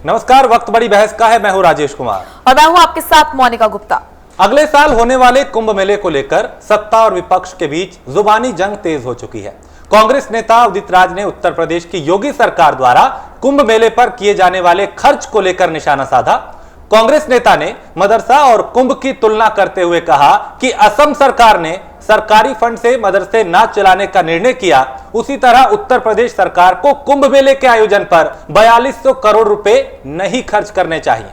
नमस्कार, वक्त बड़ी बहस का है। मैं हूं राजेश कुमार और मैं हूं आपके साथ मोनिका गुप्ता। अगले साल होने वाले कुंभ मेले को लेकर सत्ता और विपक्ष के बीच जुबानी जंग तेज हो चुकी है। कांग्रेस नेता उदित राज ने उत्तर प्रदेश की योगी सरकार द्वारा कुंभ मेले पर किए जाने वाले खर्च को लेकर निशाना साधा। कांग्रेस नेता ने मदरसा और कुंभ की तुलना करते हुए कहा कि असम सरकार ने सरकारी फंड से मदरसे ना चलाने का निर्णय किया, उसी तरह उत्तर प्रदेश सरकार को कुंभ मेले के आयोजन पर 4200 करोड़ रुपए नहीं खर्च करने चाहिए।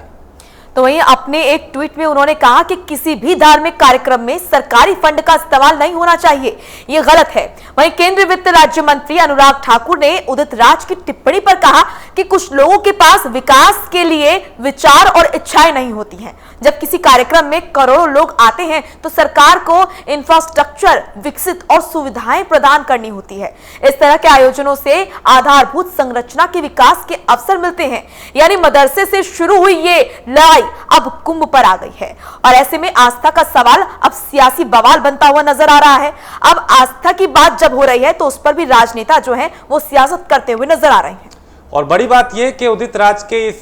तो वहीं अपने एक ट्वीट में उन्होंने कहा कि किसी भी धार्मिक कार्यक्रम में सरकारी फंड का इस्तेमाल नहीं होना चाहिए, ये गलत है। वहीं केंद्रीय वित्त राज्य मंत्री अनुराग ठाकुर ने उदित राज की टिप्पणी पर कहा कि कुछ लोगों के पास विकास के लिए विचार और इच्छाएं नहीं होती हैं। जब किसी कार्यक्रम में करोड़ों लोग आते हैं तो सरकार को इंफ्रास्ट्रक्चर विकसित और सुविधाएं प्रदान करनी होती है। इस तरह के आयोजनों से आधारभूत संरचना के विकास के अवसर मिलते हैं। यानी मदरसे से शुरू हुई ये लड़ाई अब कुंभ पर आ गई है और ऐसे में आस्था का सवाल अब सियासी बवाल बनता हुआ नजर आ रहा है। अब आस्था की बात जब हो रही है तो उस पर भी राजनेता जो हैं वो सियासत करते हुए नजर आ रहे हैं। और बड़ी बात यह कि उदित राज के इस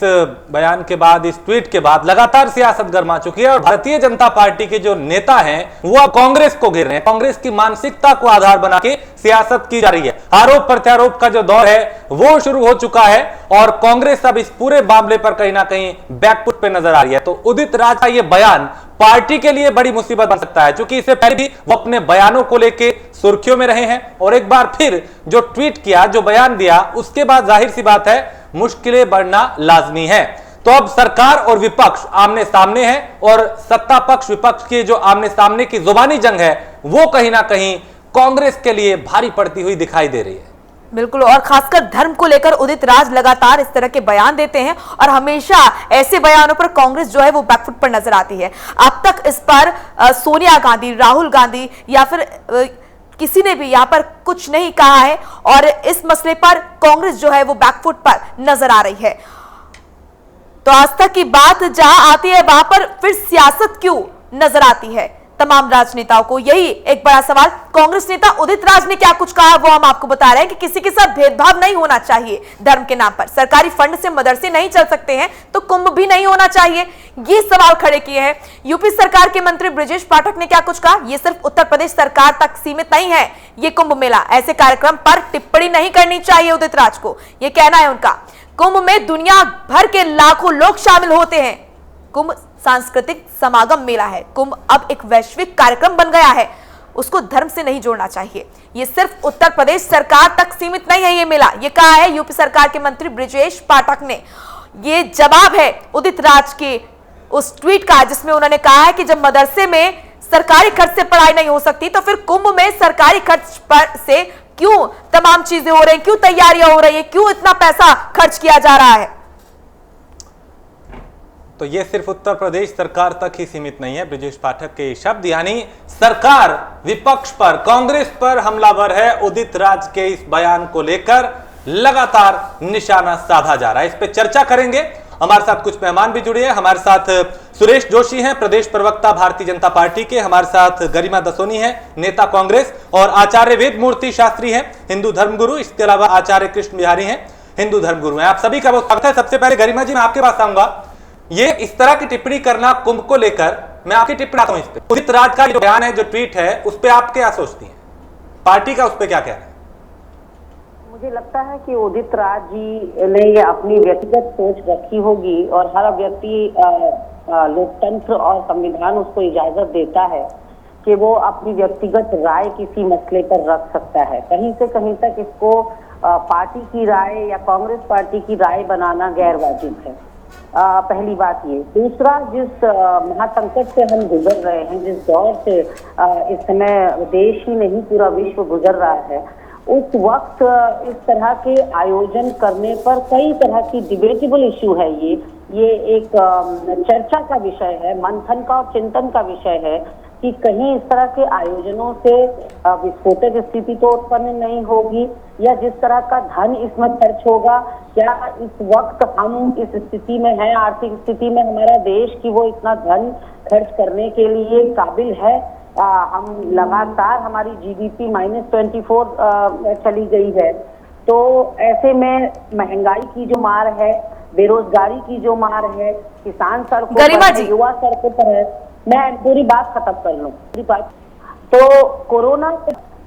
बयान के बाद, इस ट्वीट के बाद लगातार सियासत गर्मा चुकी है और भारतीय जनता पार्टी के जो नेता हैं वो कांग्रेस को घेर रहे हैं। कांग्रेस की मानसिकता को आधार बना के सियासत की जा रही है। आरोप प्रत्यारोप का जो दौर है वो शुरू हो चुका है और कांग्रेस अब इस पूरे मामले पर कहीं ना कहीं बैकफुट पे नजर आ रही है। तो उदित राज का ये बयान पार्टी के लिए बड़ी मुसीबत बन सकता है, क्योंकि इससे पहले भी वो अपने बयानों को लेके सुर्खियों में रहे हैं और एक बार फिर जो ट्वीट किया, जो बयान दिया, उसके बाद जाहिर सी बात है मुश्किलें बढ़ना लाजमी है। तो अब सरकार और विपक्ष आमने सामने है और सत्ता पक्ष विपक्ष की जो आमने सामने की जुबानी जंग है वो कहीं ना कहीं कांग्रेस के लिए भारी पड़ती हुई दिखाई दे रही है। बिल्कुल, और खासकर धर्म को लेकर उदित राज लगातार इस तरह के बयान देते हैं और हमेशा ऐसे बयानों पर कांग्रेस जो है वो बैकफुट पर नजर आती है। अब तक इस पर सोनिया गांधी, राहुल गांधी या फिर किसी ने भी यहाँ पर कुछ नहीं कहा है और इस मसले पर कांग्रेस जो है वो बैकफुट पर नजर आ रही है। तो आस्था की बात जहां आती है वहां पर फिर सियासत क्यों नजर आती है तमाम राजनेताओं को? यही एक बड़ा सवाल। कांग्रेस नेता उदित राज ने क्या कुछ कहा वो हम आपको बता रहे हैं कि किसी के साथ भेदभाव नहीं होना चाहिए धर्म के नाम पर। सरकारी फंड से मदरसे नहीं चल सकते हैं तो कुंभ भी नहीं होना चाहिए, ये सवाल खड़े किए हैं। यूपी सरकार के मंत्री ब्रजेश पाठक ने क्या कुछ कहा? ये सिर्फ उत्तर प्रदेश सरकार तक सीमित नहीं है ये कुंभ मेला, ऐसे कार्यक्रम पर टिप्पणी नहीं करनी चाहिए उदित राज को, ये कहना है उनका। कुंभ में दुनिया भर के लाखों लोग शामिल होते हैं। कुंभ सांस्कृतिक समागम मेला है। कुंभ अब एक वैश्विक कार्यक्रम बन गया है, उसको धर्म से नहीं जोड़ना चाहिए। ये सिर्फ उत्तर प्रदेश सरकार तक सीमित नहीं है ये मेला, ये कहा है यूपी सरकार के मंत्री ब्रजेश पाठक ने। ये जवाब है उदित राज के उस ट्वीट का जिसमें उन्होंने कहा है कि जब मदरसे में सरकारी खर्च से पढ़ाई नहीं हो सकती तो फिर कुंभ में सरकारी खर्च पर से क्यों तमाम चीजें हो रही, क्यों तैयारियां हो रही है, क्यों इतना पैसा खर्च किया जा रहा है? तो ये सिर्फ उत्तर प्रदेश सरकार तक ही सीमित नहीं है। ब्रजेश पाठक के शब्द, यानी सरकार विपक्ष पर, कांग्रेस पर हमलावर है। उदित राज के इस बयान को लेकर लगातार निशाना साधा जा रहा है। इस पे चर्चा करेंगे। हमारे साथ कुछ मेहमान भी जुड़े हैं। हमारे साथ सुरेश जोशी हैं, प्रदेश प्रवक्ता भारतीय जनता पार्टी के। हमारे साथ गरिमा दसोनी है, नेता कांग्रेस, और आचार्य वेद मूर्ति शास्त्री हैं, हिंदू धर्मगुरु। इसके अलावा आचार्य कृष्ण बिहारी हैं, हिंदू धर्मगुरु हैं। आप सभी का बहुत स्वागत है। सबसे पहले गरिमा जी, मैं आपके पास आऊंगा। ये इस तरह की टिप्पणी करना कुंभ को लेकर, मैं आपकी टिप्पणी आता हूं इस पे। उदित राज का जो बयान है, जो ट्वीट है, उस पे आप क्या सोचती हैं? पार्टी का उस पे क्या कहना है? मुझे लगता है कि उदित राज जी ने ये अपनी व्यक्तिगत सोच रखी होगी और हर व्यक्ति, लोकतंत्र और संविधान उसको इजाजत देता है कि वो अपनी व्यक्तिगत राय किसी मसले पर रख सकता है। कहीं से कहीं तक इसको पार्टी की राय या कांग्रेस पार्टी की राय बनाना गैर वाजिब है। पहली बात ये। दूसरा, जिस महासंकट से हम गुजर रहे हैं, जिस दौर से इस समय देश ही नहीं पूरा विश्व गुजर रहा है, उस वक्त इस तरह के आयोजन करने पर कई तरह की डिबेटेबल इश्यू है। ये एक चर्चा का विषय है, मंथन का और चिंतन का विषय है कि कहीं इस तरह के आयोजनों से विस्फोटक स्थिति तो उत्पन्न नहीं होगी, या जिस तरह का धन इसमें खर्च होगा, क्या इस वक्त हम इस स्थिति में हैं, आर्थिक स्थिति में हमारा देश कि वो इतना धन खर्च करने के लिए काबिल है? हम लगातार, हमारी जीडीपी -24 चली गई है। तो ऐसे में महंगाई की जो मार है, बेरोजगारी की जो मार है, किसान सड़कों गरिमा पर जी। है, युवा सड़कों पर है। मैं पूरी बात खत्म कर लूं, पूरी बात। तो कोरोना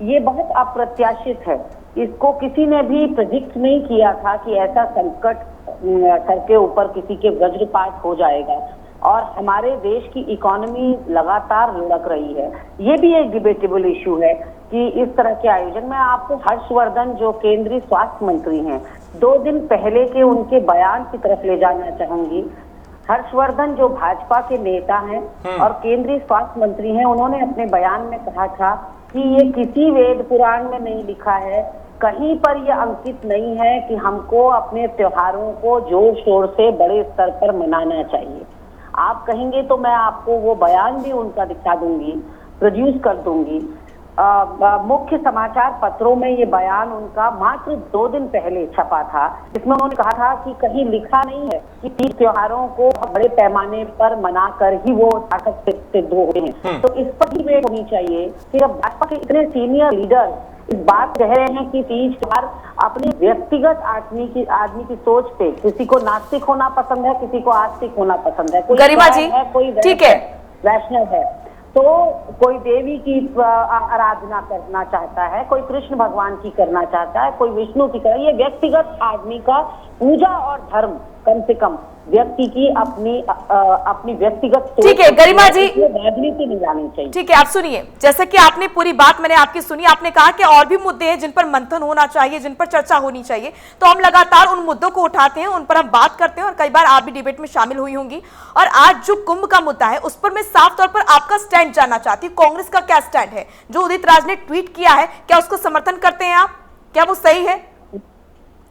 ये बहुत अप्रत्याशित है, इसको किसी ने भी प्रेडिक्ट नहीं किया था कि ऐसा संकट सर के ऊपर किसी के वज्रपात हो जाएगा और हमारे देश की इकोनॉमी लगातार लुढ़क रही है। ये भी एक डिबेटेबल इशू है कि इस तरह के आयोजन में आपको हर्षवर्धन जो केंद्रीय स्वास्थ्य मंत्री हैं, 2 दिन पहले के उनके बयान की तरफ ले जाना चाहूंगी। हर्षवर्धन जो भाजपा के नेता हैं और केंद्रीय स्वास्थ्य मंत्री हैं, उन्होंने अपने बयान में कहा था कि ये किसी वेद पुराण में नहीं लिखा है, कहीं पर यह अंकित नहीं है कि हमको अपने त्योहारों को जोर शोर से बड़े स्तर पर मनाना चाहिए। आप कहेंगे तो मैं आपको वो बयान भी उनका दिखा दूंगी, प्रोड्यूस कर दूंगी। मुख्य समाचार पत्रों में ये बयान उनका मात्र 2 दिन पहले छपा था, जिसमें उन्होंने कहा था कि कहीं लिखा नहीं है कि तीज त्योहारों को बड़े पैमाने पर मनाकर ही वो ताकत सिद्ध हो रहे हैं। तो इस पर भी वेट होनी चाहिए। फिर अब भाजपा के इतने सीनियर लीडर इस बात कह रहे हैं कि तीज त्योहार अपने व्यक्तिगत आदमी की सोच पे, किसी को नास्तिक होना पसंद है, किसी को आस्तिक होना पसंद है, कोई गरिमा जी, है, कोई ठीक है, वैष्णव है, तो कोई देवी की आराधना करना चाहता है, कोई कृष्ण भगवान की करना चाहता है, कोई विष्णु की कर। ये व्यक्तिगत आदमी का पूजा और धर्म, कम से कम व्यक्ति की अपनी व्यक्तिगत। ठीक है गरिमा जी, राजनीति नहीं जानी चाहिए। ठीक है, आप सुनिए, जैसे कि आपने पूरी बात मैंने आपकी सुनी, आपने कहा कि और भी मुद्दे हैं जिन पर मंथन होना चाहिए, जिन पर चर्चा होनी चाहिए, तो हम लगातार उन मुद्दों को उठाते हैं, उन पर हम बात करते हैं और कई बार आप भी डिबेट में शामिल हुई होंगी। और आज जो कुंभ का मुद्दा है उस पर मैं साफ तौर पर आपका स्टैंड जानना चाहती हूँ। कांग्रेस का क्या स्टैंड है? जो उदित राज ने ट्वीट किया है, क्या उसको समर्थन करते हैं आप? क्या वो सही है?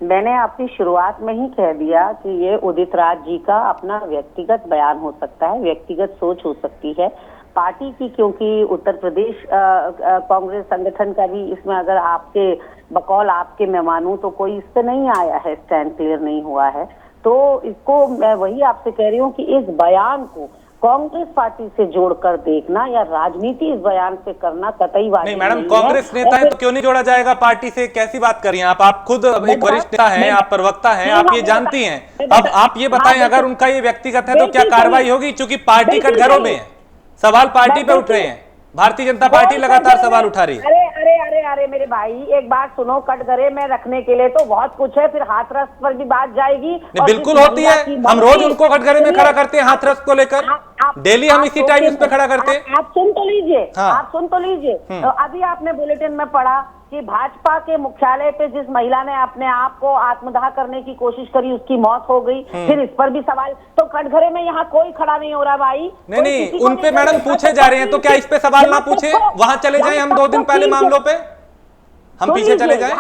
मैंने अपनी शुरुआत में ही कह दिया कि ये उदित राज जी का अपना व्यक्तिगत बयान हो सकता है, व्यक्तिगत सोच हो सकती है पार्टी की, क्योंकि उत्तर प्रदेश कांग्रेस संगठन का भी इसमें अगर आपके बकौल आपके मैं मानूं तो कोई इस पे नहीं आया है, स्टैंड क्लियर नहीं हुआ है। तो इसको मैं वही आपसे कह रही हूँ कि इस बयान को कांग्रेस पार्टी से जोड़कर देखना या राजनीति इस बयान से करना कतई बात नहीं। मैडम, कांग्रेस नेता है तो क्यों नहीं जोड़ा जाएगा पार्टी से? कैसी बात कर रही हैं आप खुद एक वरिष्ठ नेता हैं, आप प्रवक्ता हैं, आप ये जानती हैं। अब आप ये बताएं, अगर उनका ये व्यक्तिगत है तो क्या कार्रवाई होगी? क्योंकि पार्टी कटघरों में है, सवाल पार्टी पे उठ रहे हैं, भारतीय जनता पार्टी लगातार सवाल उठा रही है। अरे मेरे भाई, एक बात सुनो, कटघरे में रखने के लिए तो बहुत कुछ है, फिर हाथरस पर भी बात जाएगी। बिल्कुल होती है, हम रोज उनको कटघरे में खड़ा करते हैं हाथरस को लेकर, डेली हम इसी टाइम उस पर खड़ा करते हैं। आप सुन तो लीजिए, हाँ। आप सुन तो लीजिए। अभी आपने बुलेटिन में पढ़ा कि भाजपा के मुख्यालय पे जिस महिला ने अपने आप को आत्मदाह करने की कोशिश करी उसकी मौत हो गई। फिर इस पर भी सवाल, तो कटघरे में यहाँ कोई खड़ा नहीं हो रहा भाई। नहीं, उन पे मैडम पूछे जा रहे हैं, तो क्या इस पे सवाल ना पूछे? वहां चले जाए हम 2 दिन पहले मामलों पे, हम पीछे चले जाए।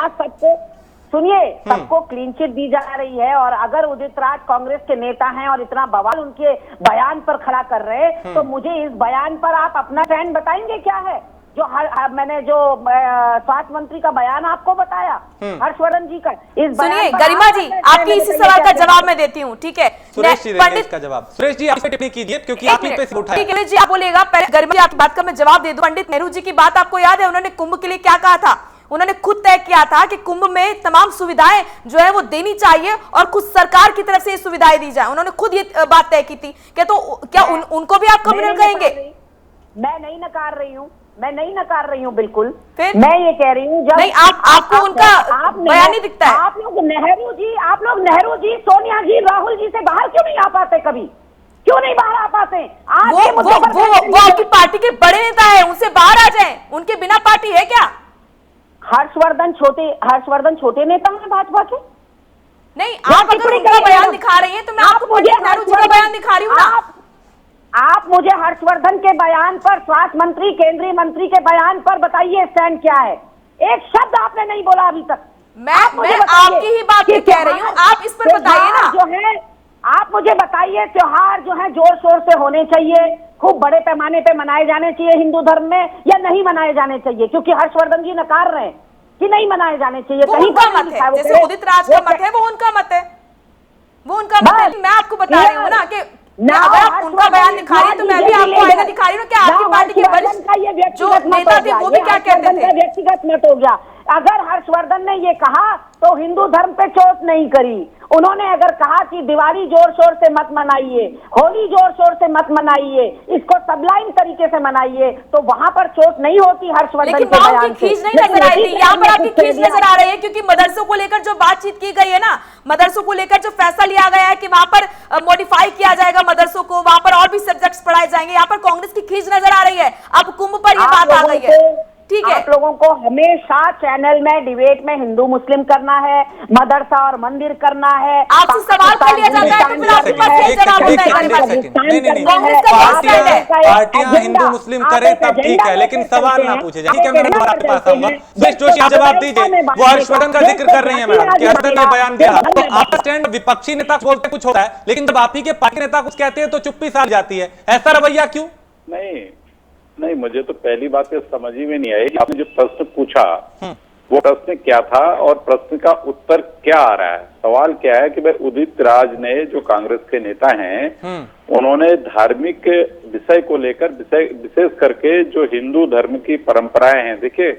सुनिए, सबको क्लीन चिट दी जा रही है और अगर उदित राज कांग्रेस के नेता हैं और इतना बवाल उनके बयान पर खड़ा कर रहे हैं, तो मुझे इस बयान पर आप अपना स्टैंड बताएंगे क्या है? जो मैंने जो स्वास्थ्य मंत्री का बयान आपको बताया, हर्षवर्धन जी का, इस सुनिए गरिमा जी, आपकी इसी सवाल का जवाब मैं देती हूँ, ठीक है? सुरेश जी देंगे इसका जवाब। सुरेश जी, आप टिप्पणी कीजिए क्योंकि आप ही पे उठाया। ठीक है जी, आप बोलिएगा, पहले गरिमा जी आपकी बात का मैं जवाब दे दूं। पंडित नेहरू जी की बात आपको याद है? उन्होंने कुंभ के लिए क्या कहा था? उन्होंने खुद तय किया था कि कुंभ में तमाम सुविधाएं जो है वो देनी चाहिए और खुद सरकार की तरफ से ये सुविधाएं दी जाए। उन्होंने खुद ये बात तय की थी। क्या उनको भी आप कम्युनल कहेंगे? मैं नहीं नकार रही हूँ, मैं नहीं नकार रही हूँ, बिल्कुल। मैं ये कह रही हूँ, जब नहीं, आपको उनका बयान नहीं दिखता है। आप लोग नेहरू जी, सोनिया जी, राहुल जी से बाहर क्यों नहीं आ पाते? कभी क्यों नहीं बाहर आ पाते? वो आपकी पार्टी के बड़े नेता है, उनसे बाहर आ जाएं। उनके बिना पार्टी है क्या? हर्षवर्धन छोटे नेता हैं भाजपा के? नहीं, आप अगर उनका बयान दिखा रही हैं तो मैं आपको पंडित नेहरू जी का बयान दिखा रही हूँ ना। आप मुझे हर्षवर्धन के बयान पर, स्वास्थ्य मंत्री, केंद्रीय मंत्री के बयान पर बताइए स्टैंड क्या है? एक शब्द आपने नहीं बोला अभी तक। मैं आपकी ही बात कह रही हूँ, आप इस पर बताइए ना। जो है, आप मुझे बताइए, त्योहार जो है जोर शोर से होने चाहिए, खूब बड़े पैमाने पे मनाए जाने चाहिए हिंदू धर्म में, या नहीं मनाए जाने चाहिए? क्योंकि हर्षवर्धन जी नकार रहे हैं कि नहीं मनाए जाने चाहिए। वो उनका मत है, जैसे उदित राज का मत है, वो उनका मत है, वो उनका मत है। मैं आपको बता रही हूँ ना कि अगर आप उनका बयान दिखा रही है तो मैं भी आपको आईना दिखा रही हूँ कि आपकी पार्टी के वरिष्ठ जो नेता थे वो भी क्या कहते थे? व्यक्तिगत मत हो गया। अगर हर्षवर्धन ने ये कहा तो हिंदू धर्म पे चोट नहीं करी, उन्होंने अगर कहा कि दिवाली जोर शोर से मत मनाइए, होली जोर शोर से मत मनाइए, इसको सबलाइन तरीके से मनाइए, तो वहां पर चोट नहीं होती हर्षवर्धन के बयान से। खींच नहीं नजर आई थी, यहाँ पर आपकी खींच नजर आ रही है, क्योंकि मदरसों को लेकर जो बातचीत की गई है ना, मदरसों को लेकर जो फैसला लिया गया है कि वहां पर मॉडिफाई किया जाएगा मदरसों को, वहां पर और भी सब्जेक्ट्स पढ़ाए जाएंगे, यहाँ पर कांग्रेस की खींच नजर आ रही है। अब कुंभ पर यह बात आ गई है, ठीक है। आप लोगों को हमेशा चैनल में डिबेट में हिंदू मुस्लिम करना है, मदरसा और मंदिर करना है, आपसे सवाल कर लिया जाता है तो फिर आपके पास ये जवाब होता है। पार्टियां हिंदू मुस्लिम करें तब ठीक है, लेकिन सवाल ना पूछे जाए। ठीक है, मैं दोबारा आपके पास आऊंगा। सुरेश जोशी, आप जवाब दीजिए। वो हर्षवर्धन का जिक्र कर रही है मैडम कि हर्षवर्धन ने बयान दिया, तो आपका स्टैंड विपक्षी नेता बोलते कुछ होता है, लेकिन जब आप ही के पार्टी नेता कुछ कहते हैं तो चुप्पी साध जाती है। ऐसा रवैया क्यों? नहीं, मुझे तो पहली बात ये समझ ही में नहीं आई। आपने जो प्रश्न पूछा वो प्रश्न क्या था और प्रश्न का उत्तर क्या आ रहा है। सवाल क्या है कि भाई उदित राज ने, जो कांग्रेस के नेता हैं, उन्होंने धार्मिक विषय को लेकर, विशेष करके जो हिंदू धर्म की परंपराएं हैं, देखिए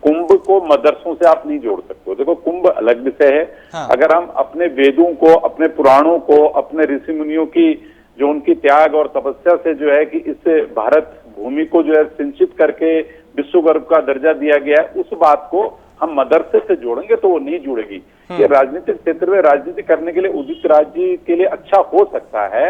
कुंभ को मदरसों से आप नहीं जोड़ सकते। देखो कुंभ अलग विषय है। हाँ। अगर हम अपने वेदों को, अपने पुराणों को, अपने ऋषि मुनियों की जो उनकी त्याग और तपस्या से जो है कि इस भारत भूमि को जो है सिंचित करके विश्व गर्व का दर्जा दिया गया है, उस बात को हम मदरसे से जोड़ेंगे तो वो नहीं जुड़ेगी। ये राजनीतिक क्षेत्र में राजनीति करने के लिए उदित राज जी के लिए अच्छा हो सकता है,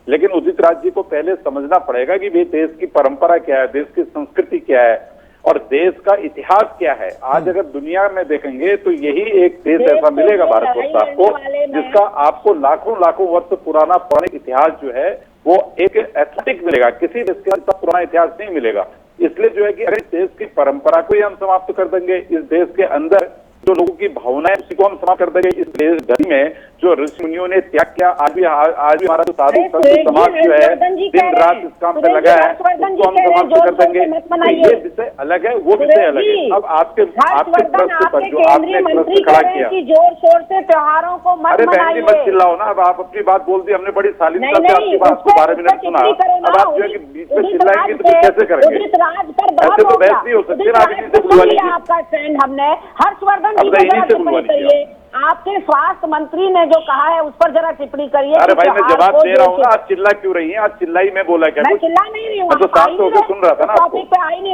लेकिन उदित राज जी को पहले समझना पड़ेगा कि भाई देश की परंपरा क्या है, देश की संस्कृति क्या है और देश का इतिहास क्या है। आज अगर दुनिया में देखेंगे तो यही एक देश ऐसा मिलेगा भारतवर्ष आपको, जिसका आपको लाखों लाखों वर्ष पुराना पौराणिक इतिहास जो है वो एक एथलेटिक मिलेगा। किसी देश का इतना पुराना इतिहास नहीं मिलेगा। इसलिए जो है कि अगर इस देश की परंपरा को ही हम समाप्त कर देंगे, इस देश के अंदर जो लोगों की भावनाएं उसी को हम समाप्त कर देंगे, इस देश धर्म में जो ऋषि मुनियों ने त्याग किया, आज भी हमारा जो साधु संत समाज जो है दिन रात इस काम पे लगा है, उसको हम समाप्त कर देंगे। तो ये विषय अलग है, वो विषय अलग है। अब आपके प्रश्न पर जो आपने प्रश्न खड़ा किया, जोर शोर से त्योहारों को मत अरे बहन जी मत चिल्लाओ ना। अब आप अपनी बात बोल दी, हमने बड़ी शालीनता से आपकी बात को 12 मिनट सुना। अब आप जो है कि बीच में चिल्लाएंगे तो फिर कैसे करेंगे? ऐसे तो बहस नहीं हो सकती ना। आप इन्हीं से बुलवा लीजिए। आपका स्टैंड हमने हर्षवर्धन अब इन्हीं से बुलवा लीजिए। आपके स्वास्थ्य मंत्री ने जो कहा है उस पर जरा टिप्पणी करिए। अरे भाई मैं जवाब दे रहा हूँ ना, आप चिल्ला क्यों रही हैं? आप चिल्लाई मैं बोला क्या? मैं चिल्ला नहीं रही हूँ, मैं तो शांत होकर सुन रहा था ना आपको।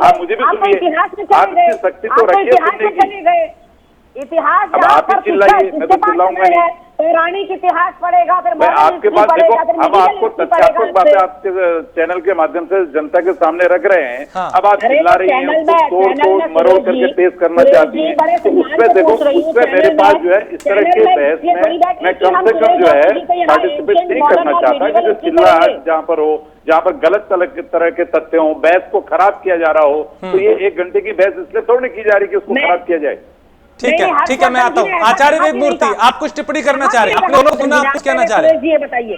आप मुझे भी सुनिए, आपकी शक्ति तो रखिए सुनने की। इतिहास अब आप ही चिल्लाइए, मैं तो चिल्लाऊंगा नहीं। पौराणिक इतिहास पढ़ेगा, फिर आपके पास देखो, हम आपको तथ्यात्मक बातें आपके चैनल के माध्यम से जनता के सामने रख रहे हैं। हाँ। अब आप चिल्ला रही हैं, उसको तोड़ मरोड़ करके पेश करना चाहती हैं, तो उसमें देखो, उसमें मेरे पास जो है इस तरह के बहस में मैं कम से कम जो है पार्टिसिपेट नहीं करना चाहता कि जो चिल्लाहट जहाँ पर हो, जहाँ पर गलत तरह के तथ्य हो, बहस को खराब किया जा रहा हो, तो ये 1 घंटे की बहस इसलिए थोड़ी की जा रही कि उसको खराब किया जाए। ठीक है, मैं आता हूँ। आचार्य वेदमूर्ति, आप कुछ टिप्पणी करना चाह रहे हैं? आपने दोनों सुना, आप कुछ कहना चाह रहे हैं? जी बताइए।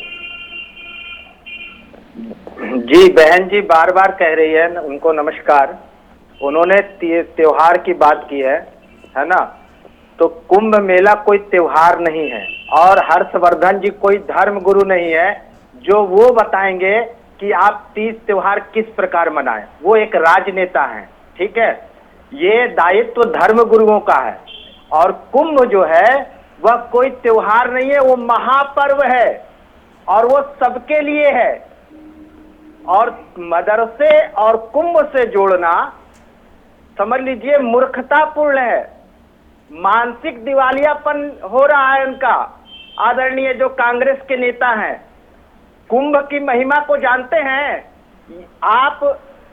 जी बहन जी बार बार कह रही है, उनको नमस्कार। उन्होंने त्योहार की बात की है ना? तो कुंभ मेला कोई त्योहार नहीं है और हर्षवर्धन जी कोई धर्म गुरु नहीं है जो वो बताएंगे कि आप 30 त्योहार किस प्रकार मनाएं। वो एक राजनेता है, ठीक है? ये दायित्व धर्म गुरुओं का है और कुंभ जो है वह कोई त्योहार नहीं है, वो महापर्व है और वो सबके लिए है। और मदरसे और कुंभ से जोड़ना समझ लीजिए मूर्खतापूर्ण है, मानसिक दिवालियापन हो रहा है उनका। आदरणीय जो कांग्रेस के नेता हैं, कुंभ की महिमा को जानते हैं आप?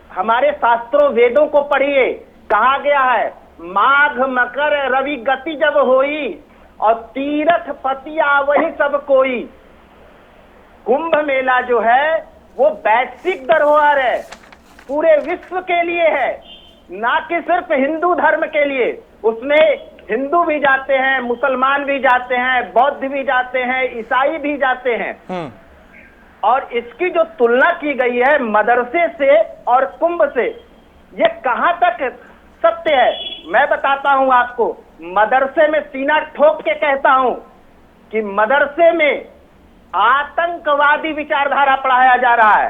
हमारे शास्त्रों वेदों को पढ़िए, कहा गया है माघ मकर रवि गति जब होई और तीर्थ पतिया वही सब कोई। कुंभ मेला जो है वो वैश्विक धरोहर है, पूरे विश्व के लिए है, ना कि सिर्फ हिंदू धर्म के लिए। उसमें हिंदू भी जाते हैं, मुसलमान भी जाते हैं, बौद्ध भी जाते हैं, ईसाई भी जाते हैं। और इसकी जो तुलना की गई है मदरसे से और कुंभ से, ये कहां तक सत्य है मैं बताता हूं आपको। मदरसे में सीना ठोक के कहता हूं कि मदरसे में आतंकवादी विचारधारा पढ़ाया जा रहा है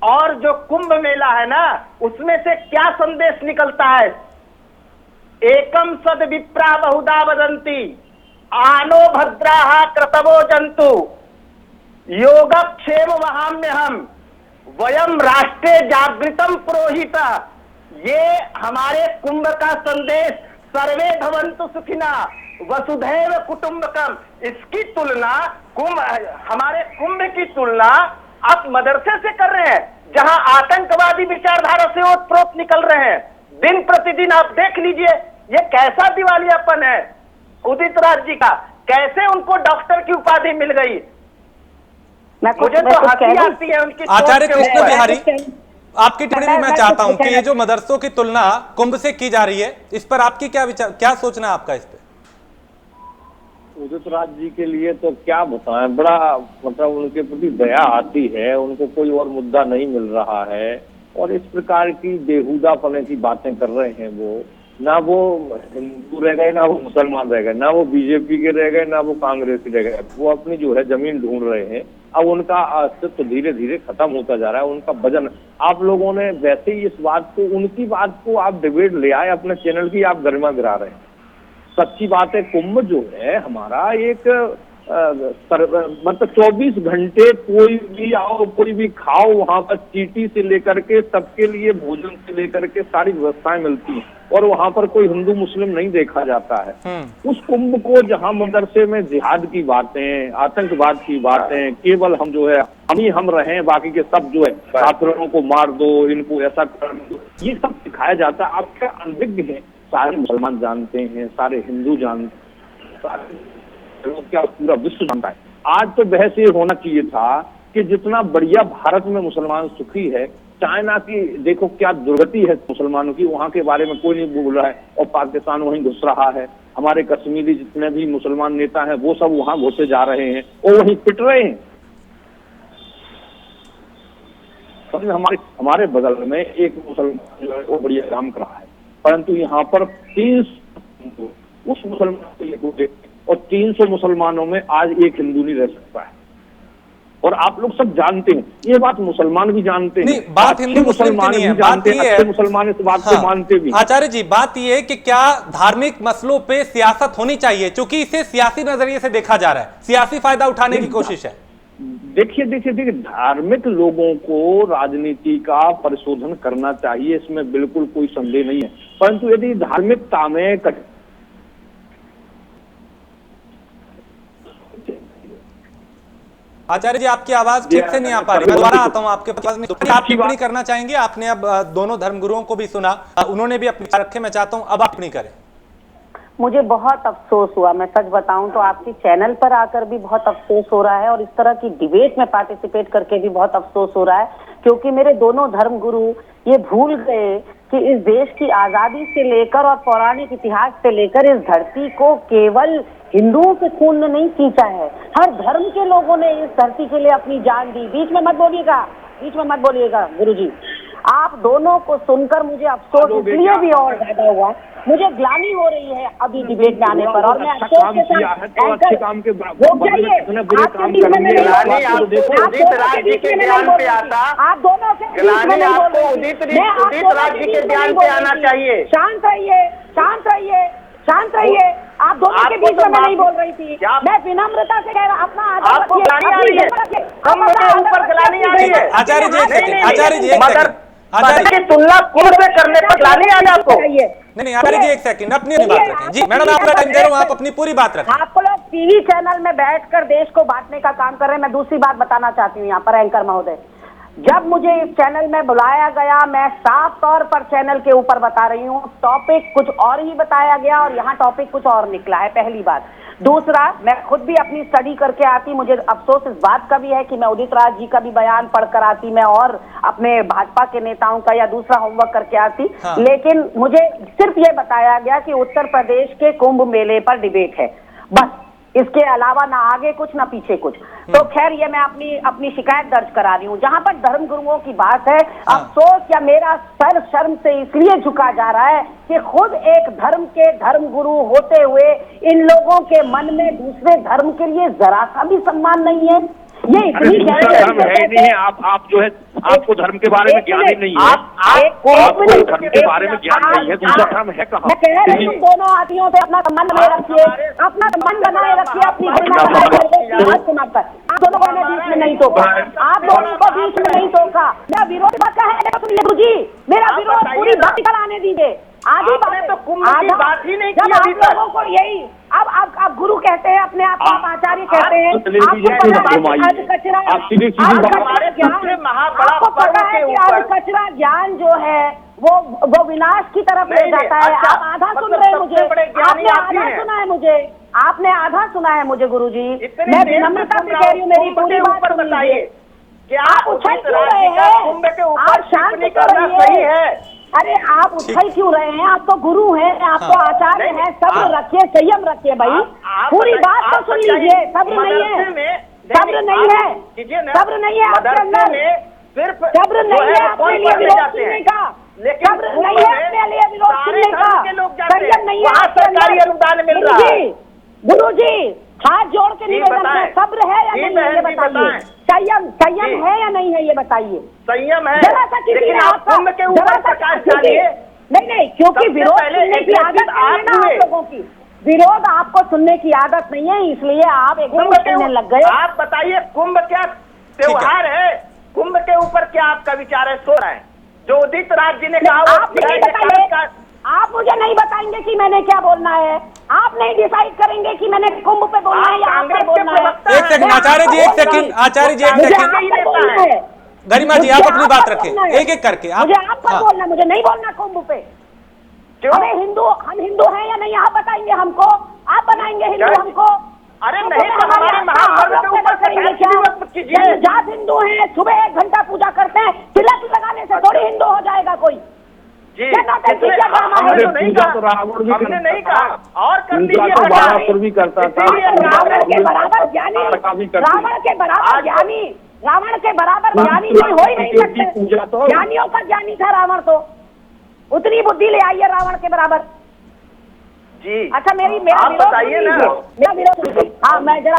और जो कुंभ मेला है ना, उसमें से क्या संदेश निकलता है? एकम सद विप्रा बहुधा वदंती, आनो भद्राः क्रतवो जंतु योगक्षेम वहाम्यहम् वयम राष्ट्रे जागृतम पुरोहिता। ये हमारे कुंभ का संदेश, सर्वे भवन्तु सुखिना वसुधैव कुटुंबकम। इसकी तुलना हमारे कुंभ की तुलना आप मदरसे से कर रहे हैं, जहां आतंकवादी विचारधारा से ओतप्रोत निकल रहे हैं। दिन प्रतिदिन आप देख लीजिए, ये कैसा दिवालियापन है उदित राज जी का। कैसे उनको डॉक्टर की उपाधि मिल गई? मुझे तो हंसी आती है उनकी। आचार्य कृष्ण बिहारी, आपकी टिप्पणी भी मैं चाहता हूं कि ये जो मदरसों की तुलना कुंभ से की जा रही है, इस पर आपकी क्या विचार, क्या सोचना है आपका इस पे? उदित राज जी के लिए तो क्या बताएं, बड़ा मतलब उनके प्रति दया आती है। उनको कोई और मुद्दा नहीं मिल रहा है और इस प्रकार की बेहुदापने की बातें कर रहे हैं। वो ना वो हिंदू रह गए, ना वो मुसलमान रह गए, ना वो बीजेपी के रह गए, ना वो कांग्रेस के रह गए। वो अपनी जो है जमीन ढूंढ रहे हैं। अब उनका अस्तित्व धीरे धीरे खत्म होता जा रहा है। उनका वजन, आप लोगों ने वैसे ही इस बात को, उनकी बात को आप डिबेट ले आए अपने चैनल की, आप गरिमा गिरा रहे हैं। सच्ची बात है, कुंभ जो है हमारा एक मतलब 24 घंटे कोई भी आओ कोई भी खाओ, वहां पर चीटी से लेकर के सबके लिए भोजन से लेकर के सारी व्यवस्थाएं मिलती हैं और वहां पर कोई हिंदू मुस्लिम नहीं देखा जाता है। उस कुंभ को जहां मदरसे में जिहाद की बातें, आतंकवाद की बातें, केवल हम जो है हम रहे, बाकी के सब जो है काफिरों को मार दो, इनको ऐसा कर दो, ये सब सिखाया जाता है। आप क्या अनभिज्ञ हैं? सारे मुसलमान जानते हैं, सारे हिंदू जानते हैं, सारे क्या पूरा विश्व जानता है। आज तो बहस ये होना चाहिए था कि जितना बढ़िया भारत में मुसलमान सुखी है, चाइना की देखो क्या दुर्गति है मुसलमानों की, वहां के बारे में कोई नहीं बोल रहा है और पाकिस्तान वहीं घुस रहा है। हमारे कश्मीरी जितने भी मुसलमान नेता हैं वो सब वहां घुसे जा रहे हैं और वहीं पिट रहे हैं। हमारे बगल में एक मुसलमान जो है वो बढ़िया काम कर रहा है, परंतु यहाँ पर 300 उस मुसलमान को देखते और 300 मुसलमानों में आज एक हिंदू नहीं रह सकता है। और आप लोग सब जानते हैं, ये बात मुसलमान भी जानते हैं। नहीं, बात हिंदू मुसलमान की नहीं है, बात ये है, मुसलमान इस बात को मानते भी। आचार्य जी, बात ये है कि क्या धार्मिक मसलों पे सियासत होनी चाहिए, क्योंकि इसे सियासी नजरिए से देखा जा रहा है, सियासी फायदा उठाने की कोशिश है। देखिए धार्मिक लोगों को राजनीति का परिशोधन करना चाहिए, इसमें बिल्कुल कोई संदेह नहीं है। परंतु यदि धार्मिकता में आचार्य जी, आपकी आवाज ठीक से नहीं आ पा रही, मैं दोबारा आता हूं आपके पास में। आप टिप्पणी करना चाहेंगे? आपने अब दोनों धर्मगुरुओं को भी सुना, उन्होंने भी अपने विचार रखे, मैं चाहता हूं अब आप टिप्पणी करें। मुझे बहुत अफसोस हुआ, मैं सच बताऊं तो आपके चैनल पर आकर भी बहुत अफसोस हो रहा है और इस तरह की डिबेट में पार्टिसिपेट करके भी बहुत अफसोस हो रहा है, क्योंकि मेरे दोनों धर्मगुरु ये भूल गए कि इस देश की आजादी से लेकर और पौराणिक इतिहास से लेकर इस धरती को केवल हिंदुओं के खून ने नहीं खींचा है, हर धर्म के लोगों ने इस धरती के लिए अपनी जान दी। बीच में मत बोलिएगा गुरुजी। आप दोनों को सुनकर मुझे अफसोस इसलिए भी और ज्यादा हुआ, मुझे ग्लानि हो रही है अभी डिबेट में आने पर, और मैं अफसोस के साथ अच्छे काम के आप दोनों के बीच में नहीं बोल रही थी। आप दोनों के बीच में मैं नहीं बोल रही थी, मैं विनम्रता से कह रहा अपना आपको ग्लानि आ रही है, ऊपर ग्लानि आ रही है। आचार्य जी एक सेकंड, आचार्य जी एक सेकंड, आचार्य की तुलना कुंभ से करने पर ग्लानि आ रही है आपको? नहीं, आचार्य जी एक सेकंड, अपनी बात रखें। जी मैडम, आपका टाइम दे रहा हूँ, आप अपनी पूरी बात रखें। आप लोग टीवी चैनल में बैठकर देश को बांटने का काम कर रहे हैं। मैं दूसरी बात बताना चाहती हूँ यहाँ पर एंकर महोदय, जब मुझे इस चैनल में बुलाया गया, मैं साफ तौर पर चैनल के ऊपर बता रही हूँ, टॉपिक कुछ और ही बताया गया और यहाँ टॉपिक कुछ और निकला है, पहली बात। दूसरा, मैं खुद भी अपनी स्टडी करके आती, मुझे अफसोस इस बात का भी है कि मैं उदित राज जी का भी बयान पढ़कर आती, मैं और अपने भाजपा के नेताओं का या दूसरा होमवर्क करके आती। हाँ। लेकिन मुझे सिर्फ ये बताया गया कि उत्तर प्रदेश के कुंभ मेले पर डिबेट है, बस, इसके अलावा ना आगे कुछ ना पीछे कुछ। तो खैर, ये मैं अपनी शिकायत दर्ज करा रही हूँ। जहां पर धर्म गुरुओं की बात है, अफसोस या मेरा सर शर्म से इसलिए झुका जा रहा है कि खुद एक धर्म के धर्म गुरु होते हुए इन लोगों के मन में दूसरे धर्म के लिए जरा सा भी सम्मान नहीं है। ये इतनी धर्म है नहीं है। आप जो है आपको धर्म के बारे में ज्ञान ही नहीं है। आपको धर्म के बारे में ज्ञान नहीं है। दूसरा धर्म है कहाँ? मैं कह रही हूँ दोनों आदियों से अपना संबंध बनाए रखिए, अपना संबंध बनाए रखिए, अपनी समाप्त कर। आप दोनों को बीच में नहीं टोका, आप दोनों को बीच में नहीं टोका। मेरा विरोध है गुरु जी, मेरा विरोध पूरी बात कराने दीजिए। आधी बात तो कुंभ की बात ही नहीं की अभी तक। लोगों को यही आप गुरु कहते हैं अपने आप, आप आचार्य कहते हैं, आपको पता है कि आज कचरा ज्ञान जो है वो विनाश की तरफ ले जाता है। आप आधा सुन रहे हैं मुझे, आपने आधा सुना है मुझे, आपने आधा सुना है मुझे गुरु जी। मैं विनम्रता से कह रही हूँ, मेरी पूरी बात बताइए। आप उछल क्यों रहे हैं? आप शांत क्यों रहिए? अरे आप उछल क्यों रहे हैं? आप तो गुरु हैं, आप तो आचार्य हैं। सब्र रखिए, संयम रखिए भाई, पूरी बात तो सुन लीजिए। सब्र नहीं है, सब्र नहीं है, सब्र नहीं है आपके अंदर, सब्र नहीं है अपने लिए विरोध सुनने का, सब्र नहीं है अपने लिए विरोध सुनने का, संयम नहीं है आपके अंदर। गुरु जी हाथ जोड़ के निवेदन है, सब्र है या नहीं है ये बताइए, संयम है या नहीं है ये बताइए। संयम है, जरा सा किसी ने आपका नहीं, क्योंकि विरोध सुनने की आदत नहीं है ना आप लोगों की, विरोध आपको सुनने की आदत नहीं है, इसलिए आप एकदम सुनने लग गए। आप बताइए कुंभ क्या त्योहार है? कुंभ के ऊपर क्या आपका विचार है? सो रहा है जो उदित राज जी ने कहा। आप मुझे नहीं बताएंगे कि मैंने क्या बोलना है, आप नहीं डिसाइड करेंगे कि मैंने कुंभ पे बोलना है या आप पे बोलना है। एक सेकंड आचार्य जी, एक सेकंड आचार्य जी, एक सेकंड गरिमा जी, आप अपनी बात रखें एक एक करके। मुझे आप पर बोलना, मुझे नहीं बोलना कुंभ पे। हम हिंदू हैं या नहीं आप बताएंगे हमको, आप बनाएंगे हिंदू हमको। अरे नहीं तो हमारे महापर्व के ऊपर कीजिए। जात हिंदू हैं, सुबह 1 घंटा पूजा करते हैं, तिलक लगाने से थोड़ी हिंदू हो जाएगा कोई। हमने नहीं कहा और कर दीजिए भी करता था। रावण के बराबर ज्ञानी, रावण के बराबर ज्ञानी, रावण के बराबर ज्ञानी कोई हो ही नहीं सकते। ज्ञानियों का ज्ञानी था रावण, तो उतनी बुद्धि ले आइए रावण के बराबर जी। अच्छा मेरा बताइए ना, मेरा विरोध। हाँ मैं जरा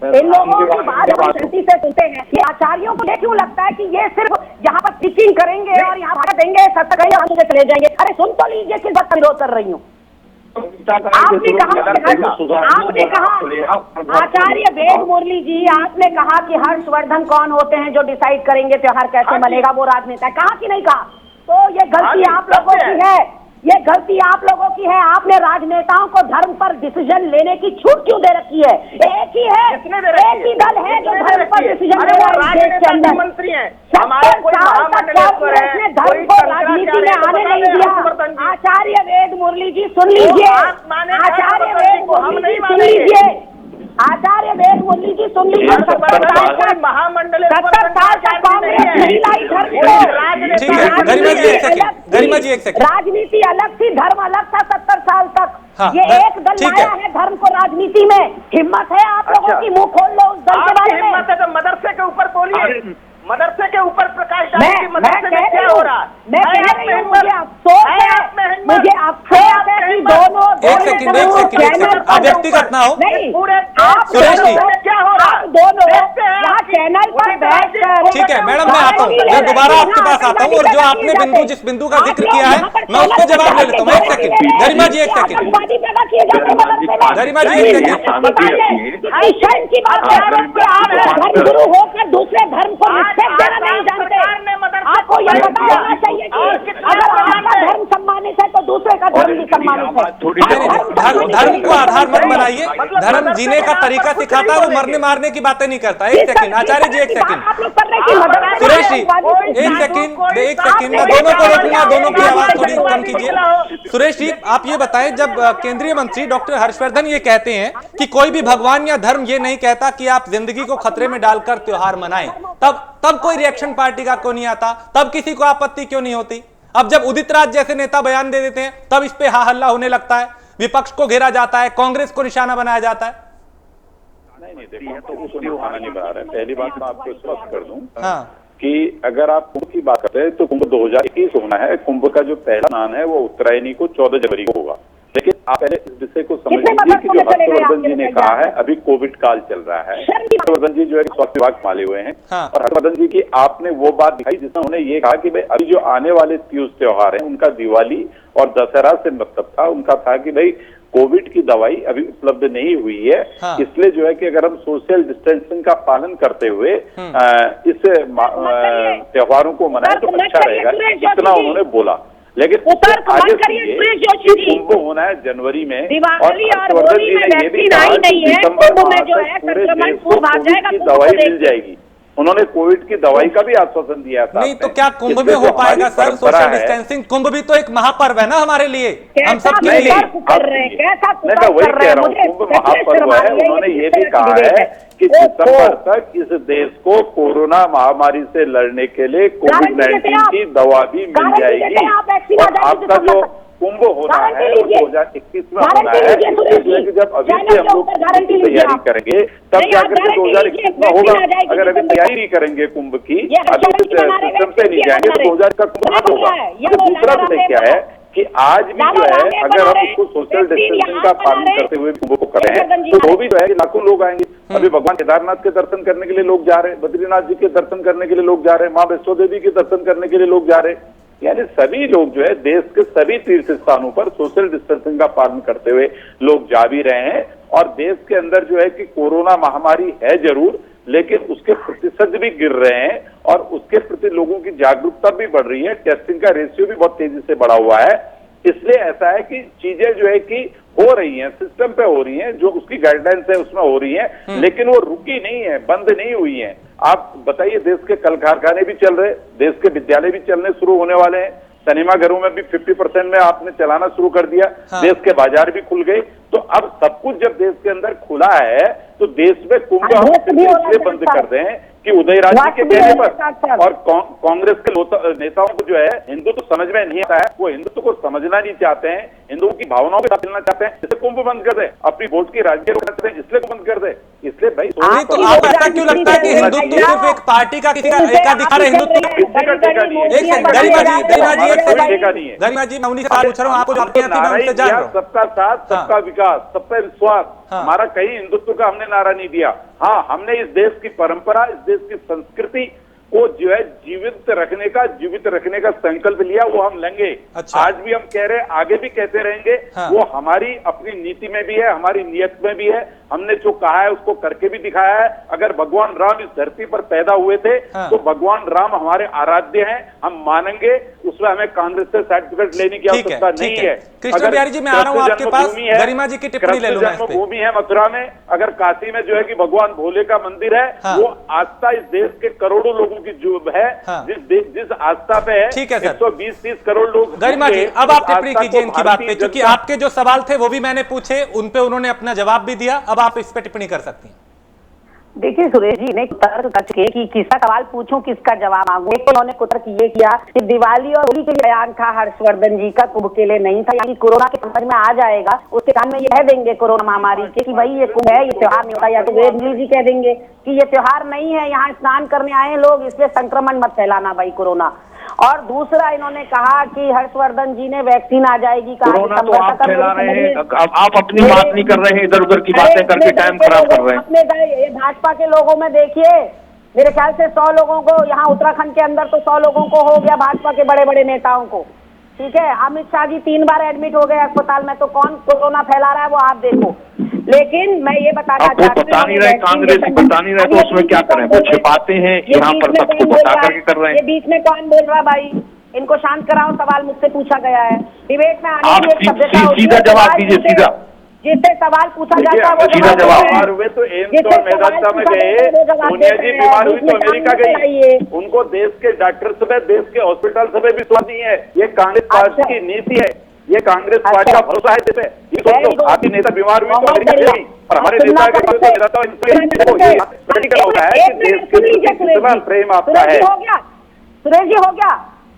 इन लोगों की बात हम शांति से सुनते हैं। ये आचार्यों को क्यों लगता है कि ये सिर्फ यहाँ पर टीचिंग करेंगे और यहाँ भाग देंगे, सत्य कहेंगे हम मुझे चले जाएंगे। अरे सुन तो लीजिए किस बात का विरोध कर रही हूँ। आपने कहा आचार्य वेद मुरली जी, आपने कहा कि हर्षवर्धन कौन होते हैं जो डिसाइड करेंगे त्योहार कैसे मनेगा, वो राजनेता है। कहा कि नहीं कहा? तो ये गलती आप लोगों की है, ये गलती आप लोगों की है। आपने राजनेताओं को धर्म पर डिसीजन लेने की छूट क्यों दे रखी है? एक ही है, एक ही दल है जो धर्म पर डिसीजन ले रहा है देश के अंदर। मंत्री है 70 साल तक कांग्रेस ने धर्म को राजनीति में आने नहीं दिया। आचार्य वेद मुरली जी सुन लीजिए, आचार्य वेद मुरली जी सुन लीजिए, आचार्य वेद मुरली जी सुन लीजिए। 70 साल तक महामंडल, 70 साल तक कांग्रेस नहीं लाई धर्म को। ठीक है गरिमा जी एक सेकंड, गरिमा जी एक सेकंड। राजनीति अलग थी, धर्म अलग था 70 साल तक। हाँ, ये एक दल लाया है धर्म को राजनीति में। हिम्मत है आप लोगों की? मुंह खोल लो उस दल के बारे में। हिम्मत है तो मदरसे के ऊपर बोलिए, मदरसे के ऊपर प्रकाश डालिए कि मदरसे में क्या हो रहा है। मैं कह रही हूँ मुझे अफसोस है, मुझे अफसोस है कि दोनों एक सेकंड आप व्यक्तिगत ना हो। नहीं पूरे सुरेश जी क्या हो रहा है दोनों यहाँ चैनल पर बैठ कर। ठीक है मैडम, मैं आता हूँ, मैं दोबारा आपके पास आता हूँ और जो आपने बिंदु जिस बिंदु का जिक्र किया है मैं उसको जवाब ले लेता हूँ। एक सेकंड गरिमा जी, एक सेकंड गरिमा जी, एक सेकंड। क्रिश्चियन की बात धर्म गुरु होकर दूसरे धर्म को रिस्पेक्ट देना नहीं जानते। आपको यह पता होना चाहिए कि अगर आपका धर्म सम्मानित है तो दूसरे का धर्म भी सम्मानित है। धर्म को आधार मत बनाइए, धर्म जीने का तरीका सिखाता है, वो मरने मारने की बातें नहीं करता। एक सेकंड आचार्य जी, एक सेकंड सुरेश जी, एक सेकंड, एक सेकंड, मैं दोनों को रोकूंगा, दोनों की आवाज थोड़ी कम कीजिए। सुरेश जी आप ये बताएं, जब केंद्रीय मंत्री डॉक्टर हर्षवर्धन ये कहते हैं कि कोई भी भगवान या धर्म ये नहीं कहता कि आप जिंदगी को खतरे में डालकर त्योहार मनाएं, तब कोई रिएक्शन पार्टी का क्यों नहीं आता? तब किसी को आपत्ति क्यों नहीं होती? अब जब उदित राज जैसे नेता बयान दे देते हैं तब इस पे हा हल्ला होने लगता है, विपक्ष को घेरा जाता है, कांग्रेस को निशाना बनाया जाता है। नहीं देखिए तो उसको निशाना नहीं बना रहे। पहली बात मैं आपको स्पष्ट कर दूं कि अगर आप कुंभ की बात करते हैं तो कुंभ 2021 होना है। कुंभ का जो पहला स्नान है वो उत्तरायणी को 14 जनवरी को होगा, लेकिन आप पहले इस विषय को समझ लीजिए कि जो हर्षवर्धन जी ने कहा है, अभी कोविड काल चल रहा है। हर्षवर्धन जी जो है स्वास्थ्य विभाग संभाले हुए हैं। हाँ। और हर्षवर्धन जी की आपने वो बात दिखाई जिसमें उन्होंने ये कहा कि भाई अभी जो आने वाले तीज त्योहार हैं उनका दिवाली और दशहरा से मतलब था। उनका था कि भाई कोविड की दवाई अभी उपलब्ध नहीं हुई है। हाँ। इसलिए जो है कि अगर हम सोशल डिस्टेंसिंग का पालन करते हुए इस त्योहारों को मनाएं तो अच्छा रहेगा, इतना उन्होंने बोला। लेकिन कुंभ होना है जनवरी में और हर्षवर्धन जी ने ये भी कहा कि दिसंबर माह तक पूरे देश को कोविड की दवाई मिल जाएगी। उन्होंने कोविड की दवाई का भी आश्वासन दिया था। नहीं तो क्या कुंभ में हो पाएगा सर सोशल डिस्टेंसिंग? कुंभ भी तो एक महापर्व है ना हमारे लिए, हम सब के लिए। मैं वही कह रहा हूँ, कुंभ महापर्व है। उन्होंने ये भी कहा है कि दिसंबर तक इस देश को कोरोना महामारी से लड़ने के लिए कोविड-19 की दवा भी मिल जाएगी। और आपका जो कुंभ होना है वो 2021 में होना है, इसलिए कि जब अभी से हम लोग तैयारी करेंगे तब जाकर के 2021 में होगा। अगर अभी तैयारी नहीं करेंगे कुंभ की, अभी सिस्टम से नहीं जाएंगे तो 2000 का कुंभ होगा। दूसरा विषय क्या है कि आज भी जो है अगर हम उसको सोशल डिस्टेंसिंग का पालन करते हुए कुंभ को करें तो वो भी जो है कि लाखों लोग आएंगे। अभी भगवान केदारनाथ के दर्शन करने के लिए लोग जा रहे हैं, बद्रीनाथ जी के दर्शन करने के लिए लोग जा रहे हैं, माँ वैष्णो देवी के दर्शन करने के लिए लोग जा रहे हैं। यानी सभी लोग जो है देश के सभी तीर्थ स्थानों पर सोशल डिस्टेंसिंग का पालन करते हुए लोग जा भी रहे हैं। और देश के अंदर जो है कि कोरोना महामारी है जरूर, लेकिन उसके प्रतिशत भी गिर रहे हैं और उसके प्रति लोगों की जागरूकता भी बढ़ रही है। टेस्टिंग का रेशियो भी बहुत तेजी से बढ़ा हुआ है। इसलिए ऐसा है कि चीजें जो है कि हो रही हैं, सिस्टम पे हो रही हैं, जो उसकी गाइडलाइंस है उसमें हो रही हैं, लेकिन वो रुकी नहीं है, बंद नहीं हुई हैं। आप बताइए, देश के कल कारखाने भी चल रहे, देश के विद्यालय भी चलने शुरू होने वाले हैं, सिनेमा घरों में भी 50% में आपने चलाना शुरू कर दिया। हाँ। देश के बाजार भी खुल गए। तो अब सब कुछ जब देश के अंदर खुला है तो देश में कुंभ हम इसलिए बंद कर दें कि उदयराज जी के कहने पर और कांग्रेस के नेताओं को जो है हिंदुत्व तो समझ में नहीं आता है, वो हिंदुत्व को समझना नहीं चाहते हैं, हिंदुओं की भावनाओं के साथ मिलना चाहते हैं, इसलिए कुंभ बंद कर दे, अपनी वोट की राजनीति रोकना चाहते हैं, इसलिए बंद कर दे। इसलिए भाई तो आपको ऐसा क्यों लगता है कि हिंदुत्व सिर्फ एक पार्टी का किसी का दिखा रहे? हिंदुत्व गरिमा जी, मैं उन्हीं से पूछ रहा हूँ, आपको सबका साथ, सबका विकास, सबका विश्वास, हमारा कहीं हिंदुत्व का हमने नारा नहीं दिया। हाँ, हमने इस देश की परंपरा, इस देश की संस्कृति को जो है जीवित रखने का संकल्प लिया, वो हम लेंगे। अच्छा। आज भी हम कह रहे हैं, आगे भी कहते रहेंगे। हाँ। वो हमारी अपनी नीति में भी है, हमारी नियत में भी है। हमने जो कहा है उसको करके भी दिखाया है। अगर भगवान राम इस धरती पर पैदा हुए थे हाँ। तो भगवान राम हमारे आराध्य हैं, हम मानेंगे। उसमें हमें कांग्रेस से सर्टिफिकेट लेने की आवश्यकता नहीं है। कृष्ण बिहारी जी, मैं आ रहा हूं आपके पास, गरिमा जी की टिप्पणी ले लूं। जन्मभूमि है मथुरा में, अगर काशी में जो है कि भगवान भोले का मंदिर है, वो आस्था इस देश के करोड़ों लोगों की जो है, जिस आस्था पे है, 120-130 करोड़ लोग। गरिमा जी, अब आप टिप्पणी कीजिए इनकी बात पे, क्योंकि आपके जो सवाल थे वो भी मैंने पूछे, उन पे उन्होंने अपना जवाब भी दिया। अब आप इस पे टिप्पणी कर सकती हैं। देखिए, सुरेश जी ने तर्क करके कि किसका सवाल पूछूं, किसका जवाब मांगूं। उन्होंने तर्क ये किया कि दिवाली और होली के लिए बयान था हर्षवर्धन जी का, कुंभ के लिए नहीं था। यानी कोरोना के समझ में आ जाएगा, उसके कान में ये कह देंगे कोरोना महामारी के कि भाई ये कुंभ है, ये त्योहार नहीं होता। या तो वेद जी कह देंगे कि ये त्योहार नहीं है, यहाँ स्नान करने आए लोग, इसलिए संक्रमण मत फैलाना भाई कोरोना। और दूसरा इन्होंने कहा कि हर्षवर्धन जी ने वैक्सीन आ जाएगी, कोरोना तो आप फैला रहे हैं, आप अपनी बात नहीं कर रहे हैं, इधर उधर की बातें करके टाइम खराब कर रहे हैं। अपने ये भाजपा के लोगों में देखिए, मेरे ख्याल से 100 लोगों को, यहाँ उत्तराखंड के अंदर तो 100 लोगों को हो गया, भाजपा के बड़े बड़े नेताओं को। ठीक है, अमित शाह जी 3 बार एडमिट हो गए अस्पताल में, तो कौन कोरोना फैला रहा है वो आप देखो। लेकिन मैं ये बताना चाहती हूँ, बता नहीं रहे, कांग्रेस बता नहीं रहे, तो उसमें क्या करें? वो छिपाते हैं, यहाँ पर सबको बता करके कर रहे हैं। ये बीच में कौन बोल रहा भाई? इनको शांत कराओ, सवाल मुझसे पूछा गया है। डिबेट में आने की एक सभ्यता होती है, सीधा जवाब दीजिए, सीधा। जिससे सवाल पूछा जाता है वो सीधा जवाब। बीमार हुए तो एम्स और मेदांता में गए, सोनिया जी बीमार हुई तो अमेरिका गई। उनको देश के डॉक्टर से, देश के हॉस्पिटल से भी विश्वास नहीं है। ये कांग्रेस पार्टी की नीति है, ये कांग्रेस पार्टी का भरोसा है। जैसे ये सोचो, आपकी नेता बीमार हुई तो अमेरिका गई, और हमारे नेता के होता है कि देश के कितना प्रेम आपका है। सुरेश जी हो गया,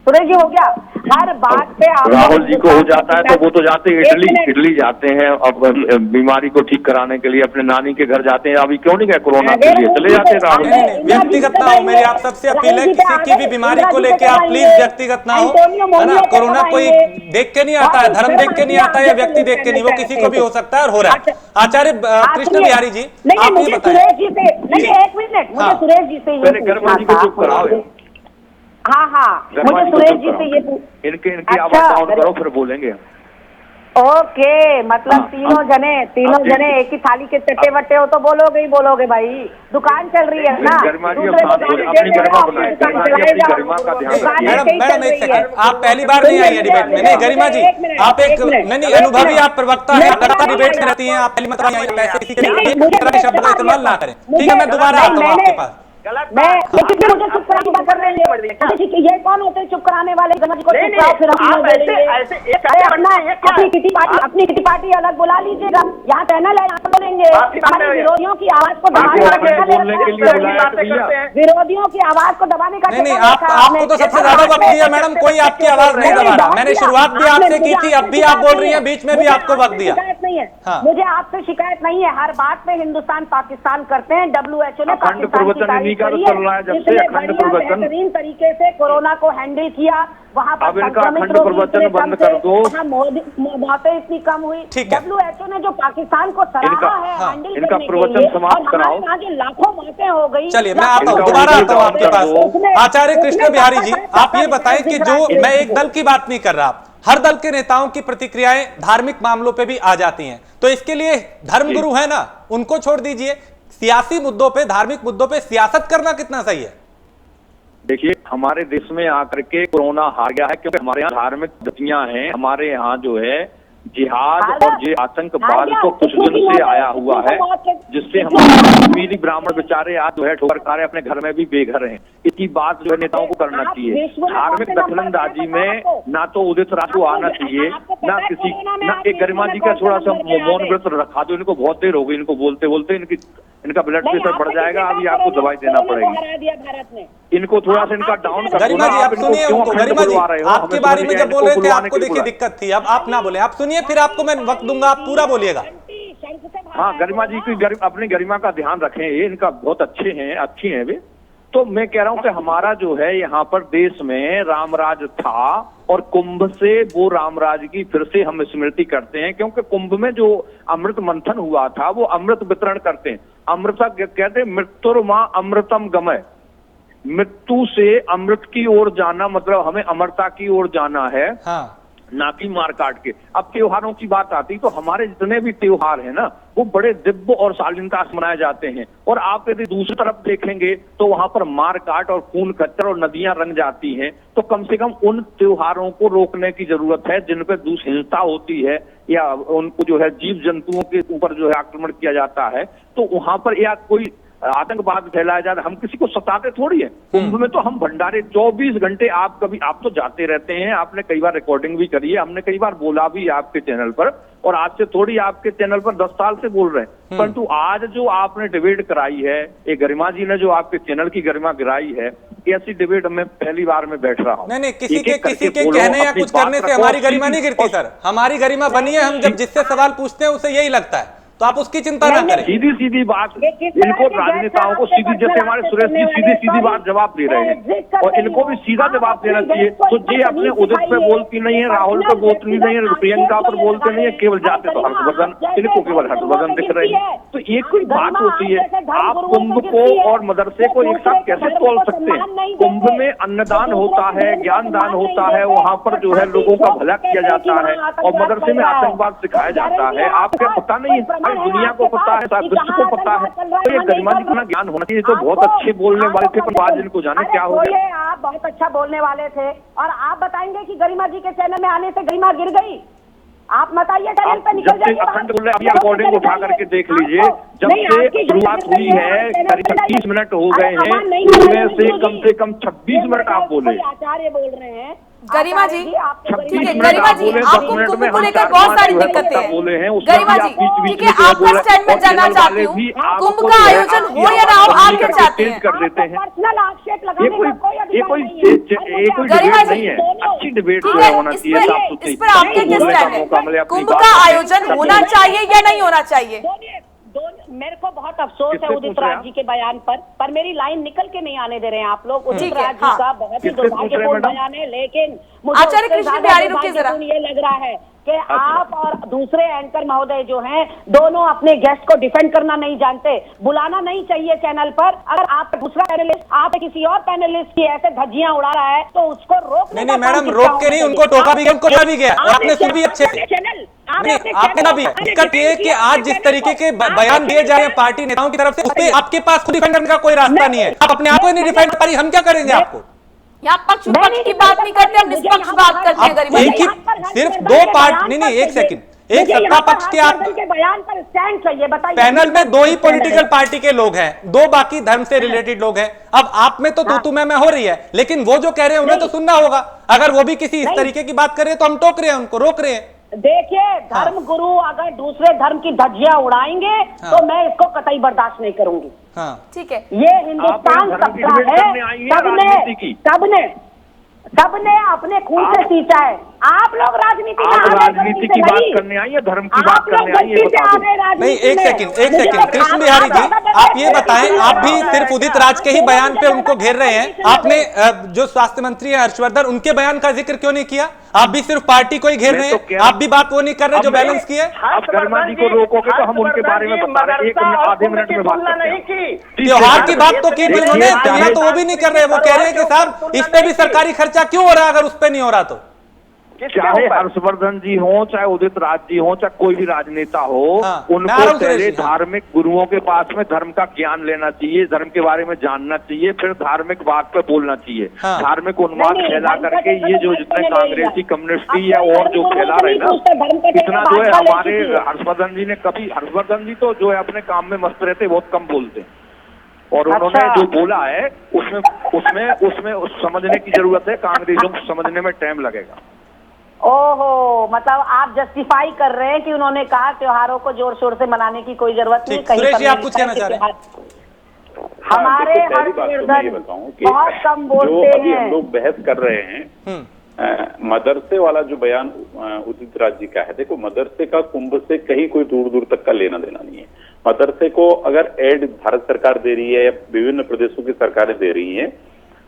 सुरेश जी हो गया, हर बात पे आप राहुल जी को हो जाता है तो वो तो जाते हैं इटली जाते हैं, अब बीमारी को ठीक कराने के लिए अपने नानी के घर जाते हैं। अभी क्यों नहीं गए कोरोना के लिए, चले जाते हैं राहुल जी। व्यक्तिगत ना हो, मेरी आप सबसे अपील है, किसी की भी बीमारी को लेके आप प्लीज व्यक्तिगत ना हो, है ना। कोरोना कोई देख के नहीं आता है, धर्म देख के नहीं आता है, या व्यक्ति देख के नहीं, वो किसी को भी हो सकता है और हो रहा है। आचार्य कृष्ण बिहारी जी, आप ये बताएं। एक मिनट, मुझे सुरेश जी से ये हाँ मुझे सुरेश जी से ये इनकी आवाज डाउन करो फिर बोलेंगे। ओके, मतलब तीनों जने एक ही थाली के चट्टे वट्टे हो तो बोलोगे भाई, दुकान चल रही है ना। मैडम एक सेकंड, आप पहली बार नहीं आई है डिबेट में। नहीं गरिमा जी, आप एक नहीं अनुभवी, आप प्रवक्ता हैं, लगातार डिबेट में रहती हैं, आप पहली मतलब आई है, किसी के शब्द का इस्तेमाल ना करें, ठीक है। मैं दोबारा आता हूँ आपके पास। मैं मुझे चुप कराने की बात कर रहे हैं, ये कौन होते हैं चुप कराने वाले? अपनी किटी पार्टी अलग बुला लीजिएगा, यहाँ चैनल है, यहाँ बोलेंगे। हमारे विरोधियों की आवाज को दबाने का नहीं, आपको तो सबसे ज्यादा वक्त दिया मैडम, कोई आपकी आवाज नहीं दबा रहा। मैंने शुरुआत भी आपसे की थी, अब भी आप बोल रही हैं, बीच में भी आपको वक्त दिया। नहीं है, मुझे आपसे शिकायत नहीं है, हर बात पे हिंदुस्तान पाकिस्तान करते हैं। WHO ने पाकिस्तान की बेहतरीन तरीके से कोरोना को हैंडल किया, वहाँ पर अखंड प्रवचन बंद कर दो, मौतें इतनी कम हुई। WHO ने जो पाकिस्तान को सराहा है हैंडल इनका प्रवचन समाप्त कराओ, लाखों मौतें हो गई। चलिए मैं आता हूँ, दोबारा आता हूँ आपके पास। आचार्य कृष्ण बिहारी जी, आप ये बताएं कि जो मैं एक दल की बात नहीं कर रहा, हर दल के नेताओं की प्रतिक्रियाएं धार्मिक मामलों पे भी आ जाती हैं, तो इसके लिए धर्मगुरु है ना, उनको छोड़ दीजिए। सियासी मुद्दों पे, धार्मिक मुद्दों पे सियासत करना कितना सही है? देखिए, हमारे देश में आकर के कोरोना हार गया है, क्योंकि हमारे यहाँ धार्मिक गतियां हैं। हमारे यहाँ जो है जिहाद और जे आतंकवाद तो कुछ दिन से आया हुआ है, जिससे हमारे कश्मीरी ब्राह्मण बेचारे आज जो है ठोकर खा रहे, अपने घर में भी बेघर हैं। इसी बात जो है नेताओं को करना चाहिए। धार्मिक दखलंदाजी में ना तो उदित राज को आना चाहिए, ना किसी, ना एक गरिमा जी का थोड़ा सा मौन व्रत रखा दो। इनको बहुत देर हो गई, इनको बोलते बोलते इनका ब्लड प्रेशर बढ़ जाएगा, अभी आपको दवाई देना पड़ेगी। इनको थोड़ा सा इनका डाउन कर। गरिमा जी आप सुनिए उनको, गरिमा जी आपके बारे में जब बोल रहे थे आपको देखिए दिक्कत थी, अब आप ना बोले, आप सुनिए, फिर आपको मैं वक्त दूंगा, आप पूरा बोलिएगा। हाँ, गरिमा जी की अपनी गरिमा का ध्यान रखें, ये इनका बहुत अच्छी हैं वे। तो मैं कह रहा हूं कि हमारा जो है यहाँ पर देश में रामराज था, और कुंभ से वो रामराज की फिर से हम स्मृति करते हैं, क्योंकि कुंभ में जो अमृत मंथन हुआ था वो अमृत वितरण करते हैं। अमृता कहते हैं मृत्युर्मा अमृतम गमय, मृत्यु से अमृत की ओर जाना, मतलब हमें अमरता की ओर जाना है। हाँ। ना कि मार काट के। अब त्योहारों की बात आती तो हमारे जितने भी त्योहार हैं ना, वो बड़े दिव्य और शालीनता से मनाए जाते हैं, और आप यदि दूसरी तरफ देखेंगे तो वहां पर मार काट और खून खच्चर और नदियां रंग जाती हैं। तो कम से कम उन त्योहारों को रोकने की जरूरत है जिन पर हिंसा होती है, या उनको जो है जीव जंतुओं के ऊपर जो है आक्रमण किया जाता है, तो वहां पर या कोई आतंकवाद फैलाया जाता है। हम किसी को सताते थोड़ी है। कुंभ में तो हम भंडारे 24 घंटे, आप तो जाते रहते हैं, आपने कई बार रिकॉर्डिंग भी करी है, हमने कई बार बोला भी आपके चैनल पर, और आज से थोड़ी आपके चैनल पर 10 साल से बोल रहे हैं। परंतु आज जो आपने डिबेट कराई है, ये गरिमा जी ने जो आपके चैनल की गरिमा गिराई है, ऐसी डिबेट में पहली बार में बैठ रहा हूँ। नहीं, किसी के कहने या कुछ करने से हमारी गरिमा नहीं गिरती सर, हमारी गरिमा बनी है, हम जब जिससे सवाल पूछते हैं उसे यही लगता है, तो आप उसकी चिंता ना करें। सीधी बात, इनको राजनेताओं को सीधी, जैसे हमारे सुरेश जी सीधी बात जवाब दे रहे हैं, और इनको भी सीधा जवाब देना चाहिए। तो ये अपने उदित पे बोलती नहीं है, राहुल पे बोलती नहीं है, प्रियंका पर बोलते नहीं है, केवल जाते तो हर्षवर्धन, इनको केवल हर्षवर्धन दिख रहे हैं। तो ये कोई बात होती है? आप कुंभ को और मदरसे को एक साथ कैसे तोल सकते हैं? कुंभ में अन्नदान होता है, ज्ञान दान होता है, वहां पर जो है लोगों का भला किया जाता है, और मदरसे में आतंकवाद सिखाया जाता है। आपको पता नहीं है? दुनिया को पता है, विश्व को पता है। तो ये गरिमा जी का ज्ञान होना चाहिए। तो बहुत अच्छे बोलने वाले थे, पर आज इनको जाने क्या हो गया। आप बहुत अच्छा बोलने वाले थे, और आप बताएंगे कि गरिमा जी के चैनल में आने से गरिमा गिर गई? आप बताइए, चैनल पे निकल जाइए। अखंड बोल रहे हैं, रिकॉर्डिंग उठा करके देख लीजिए, जब से शुरुआत हुई है करीब 30 मिनट हो गए हैं, उसमें से कम 26 मिनट आप बोले। आचार्य बोल रहे हैं गरिमा जी, ठीक है गरिमा जी, आपको कुंभ को लेकर बहुत सारी दिक्कतें हैं। गरिमा जी, ठीक है, आपका स्टेटमेंट जानना चाहती हूँ, कुंभ का आयोजन हो या ना हो, आप क्या चाहते हैं? पर्सनल आक्षेप लगाने का कोई ये कोई डिबेट नहीं है, अच्छी डिबेट जो है होना चाहिए। इस पर आपके क्या स्टैंड है? कुंभ का आयोजन होना चाहिए या नहीं होना चाहिए? मेरे को बहुत अफसोस है उदित राज जी के बयान पर मेरी लाइन निकल के नहीं आने दे रहे हैं आप लोग। उदित राज जी का बहुत ही दुर्भाग्यपूर्ण बयान है, लेकिन आचार्य कृष्ण बिहारी रुकिए जरा। ये लग रहा है कि आप और दूसरे एंकर महोदय जो हैं दोनों अपने गेस्ट को डिफेंड करना नहीं जानते, बुलाना नहीं चाहिए चैनल पर। अगर आप दूसरा पैनलिस्ट आप किसी और पैनलिस्ट की ऐसे धज्जियां उड़ा रहा है तो उसको रोक नहीं मैडम, रोक के नहीं, उनको टोका भी गया, उनको टोका भी गया, आपने सुन भी अच्छे से चैनल आपने ना भी। दिक्कत ये है कि आज जिस तरीके के बयान दिए जा रहे हैं पार्टी नेताओं की तरफ से, उस पे आपके पास खुद डिफेंड करने का कोई रास्ता नहीं है। आप अपने आप को नहीं डिफेंड कर पा रही, हम क्या करेंगे आपको? यहाँ पक्ष विपक्ष की बात नहीं करते, हम निष्पक्ष बात करते हैं। गरीब एक ही सिर्फ दो पार्टी नहीं, एक सेकंड, एक सत्ता पक्ष के आप बयान पर स्टैंड चाहिए, बताइए। पैनल में दो ही पॉलिटिकल पार्टी के लोग हैं, दो बाकी धर्म से रिलेटेड लोग हैं। अब आप में तो तू मैं हो रही है, लेकिन वो जो कह रहे हैं उन्हें तो सुनना होगा। अगर वो भी किसी इस तरीके की बात कर रहे हैं तो हम टोक रहे हैं, उनको रोक रहे हैं। देखिए, धर्म गुरु अगर दूसरे धर्म की धज्जियां उड़ाएंगे तो मैं इसको कतई बर्दाश्त नहीं करूंगी। ठीक है, ये हिंदुस्तान सबका है, सबने अपने खून से सींचा है। आप लोग राजनीति की बात करने आई है, धर्म की बात करने आई है? नहीं, एक सेकंड कृष्ण बिहारी जी, आप ये बताएं, आप भी सिर्फ उदित राज के ही बयान पे उनको घेर रहे हैं। आपने जो स्वास्थ्य मंत्री है हर्षवर्धन, उनके बयान का जिक्र क्यों नहीं किया? आप भी सिर्फ पार्टी को ही घेर रहे हैं, आप भी बात वो नहीं कर रहे जो बैलेंस की है। आप गर्मा जी को रोकोगे तो हम उनके बारे में बता रहे हैं, आधे मिनट में बात नहीं की। त्योहार की बात तो की थी उन्होंने, तुलना तो वो भी नहीं कर रहे। वो कह रहे हैं कि साहब इस पे भी सरकारी खर्चा क्यों हो रहा है, अगर उस पे नहीं हो रहा तो। चाहे हर्षवर्धन जी हो, चाहे उदित राज जी हो, चाहे कोई भी राजनेता हो, उनको पहले धार्मिक गुरुओं के पास में धर्म का ज्ञान लेना चाहिए, धर्म के बारे में जानना चाहिए, फिर धार्मिक बात पे बोलना चाहिए। धार्मिक उन्माद फैला करके ये जो जितने कांग्रेसी कम्युनिस्टी या और जो फैला रहे ना, इतना जो है हमारे हर्षवर्धन जी ने कभी, हर्षवर्धन जी तो जो है अपने काम में मस्त रहते, बहुत कम बोलते, और उन्होंने जो बोला है उसमें समझने की जरूरत है। कांग्रेसियों को समझने में टाइम लगेगा। ओहो, मतलब आप जस्टिफाई कर रहे हैं कि उन्होंने कहा त्योहारों को जोर शोर से मनाने की कोई जरूरत नहीं। कहीं आप कुछ कहना चाह रहे हैं? हमारे हर्षवर्धन बहुत कम बोलते हैं। हम लोग बहस कर रहे हैं मदरसे वाला जो बयान उदित राज जी का है। देखो, मदरसे का कुंभ से कहीं कोई दूर दूर तक का लेना देना नहीं है। मदरसे को अगर एड भारत सरकार दे रही है या विभिन्न प्रदेशों की सरकारें दे रही हैं,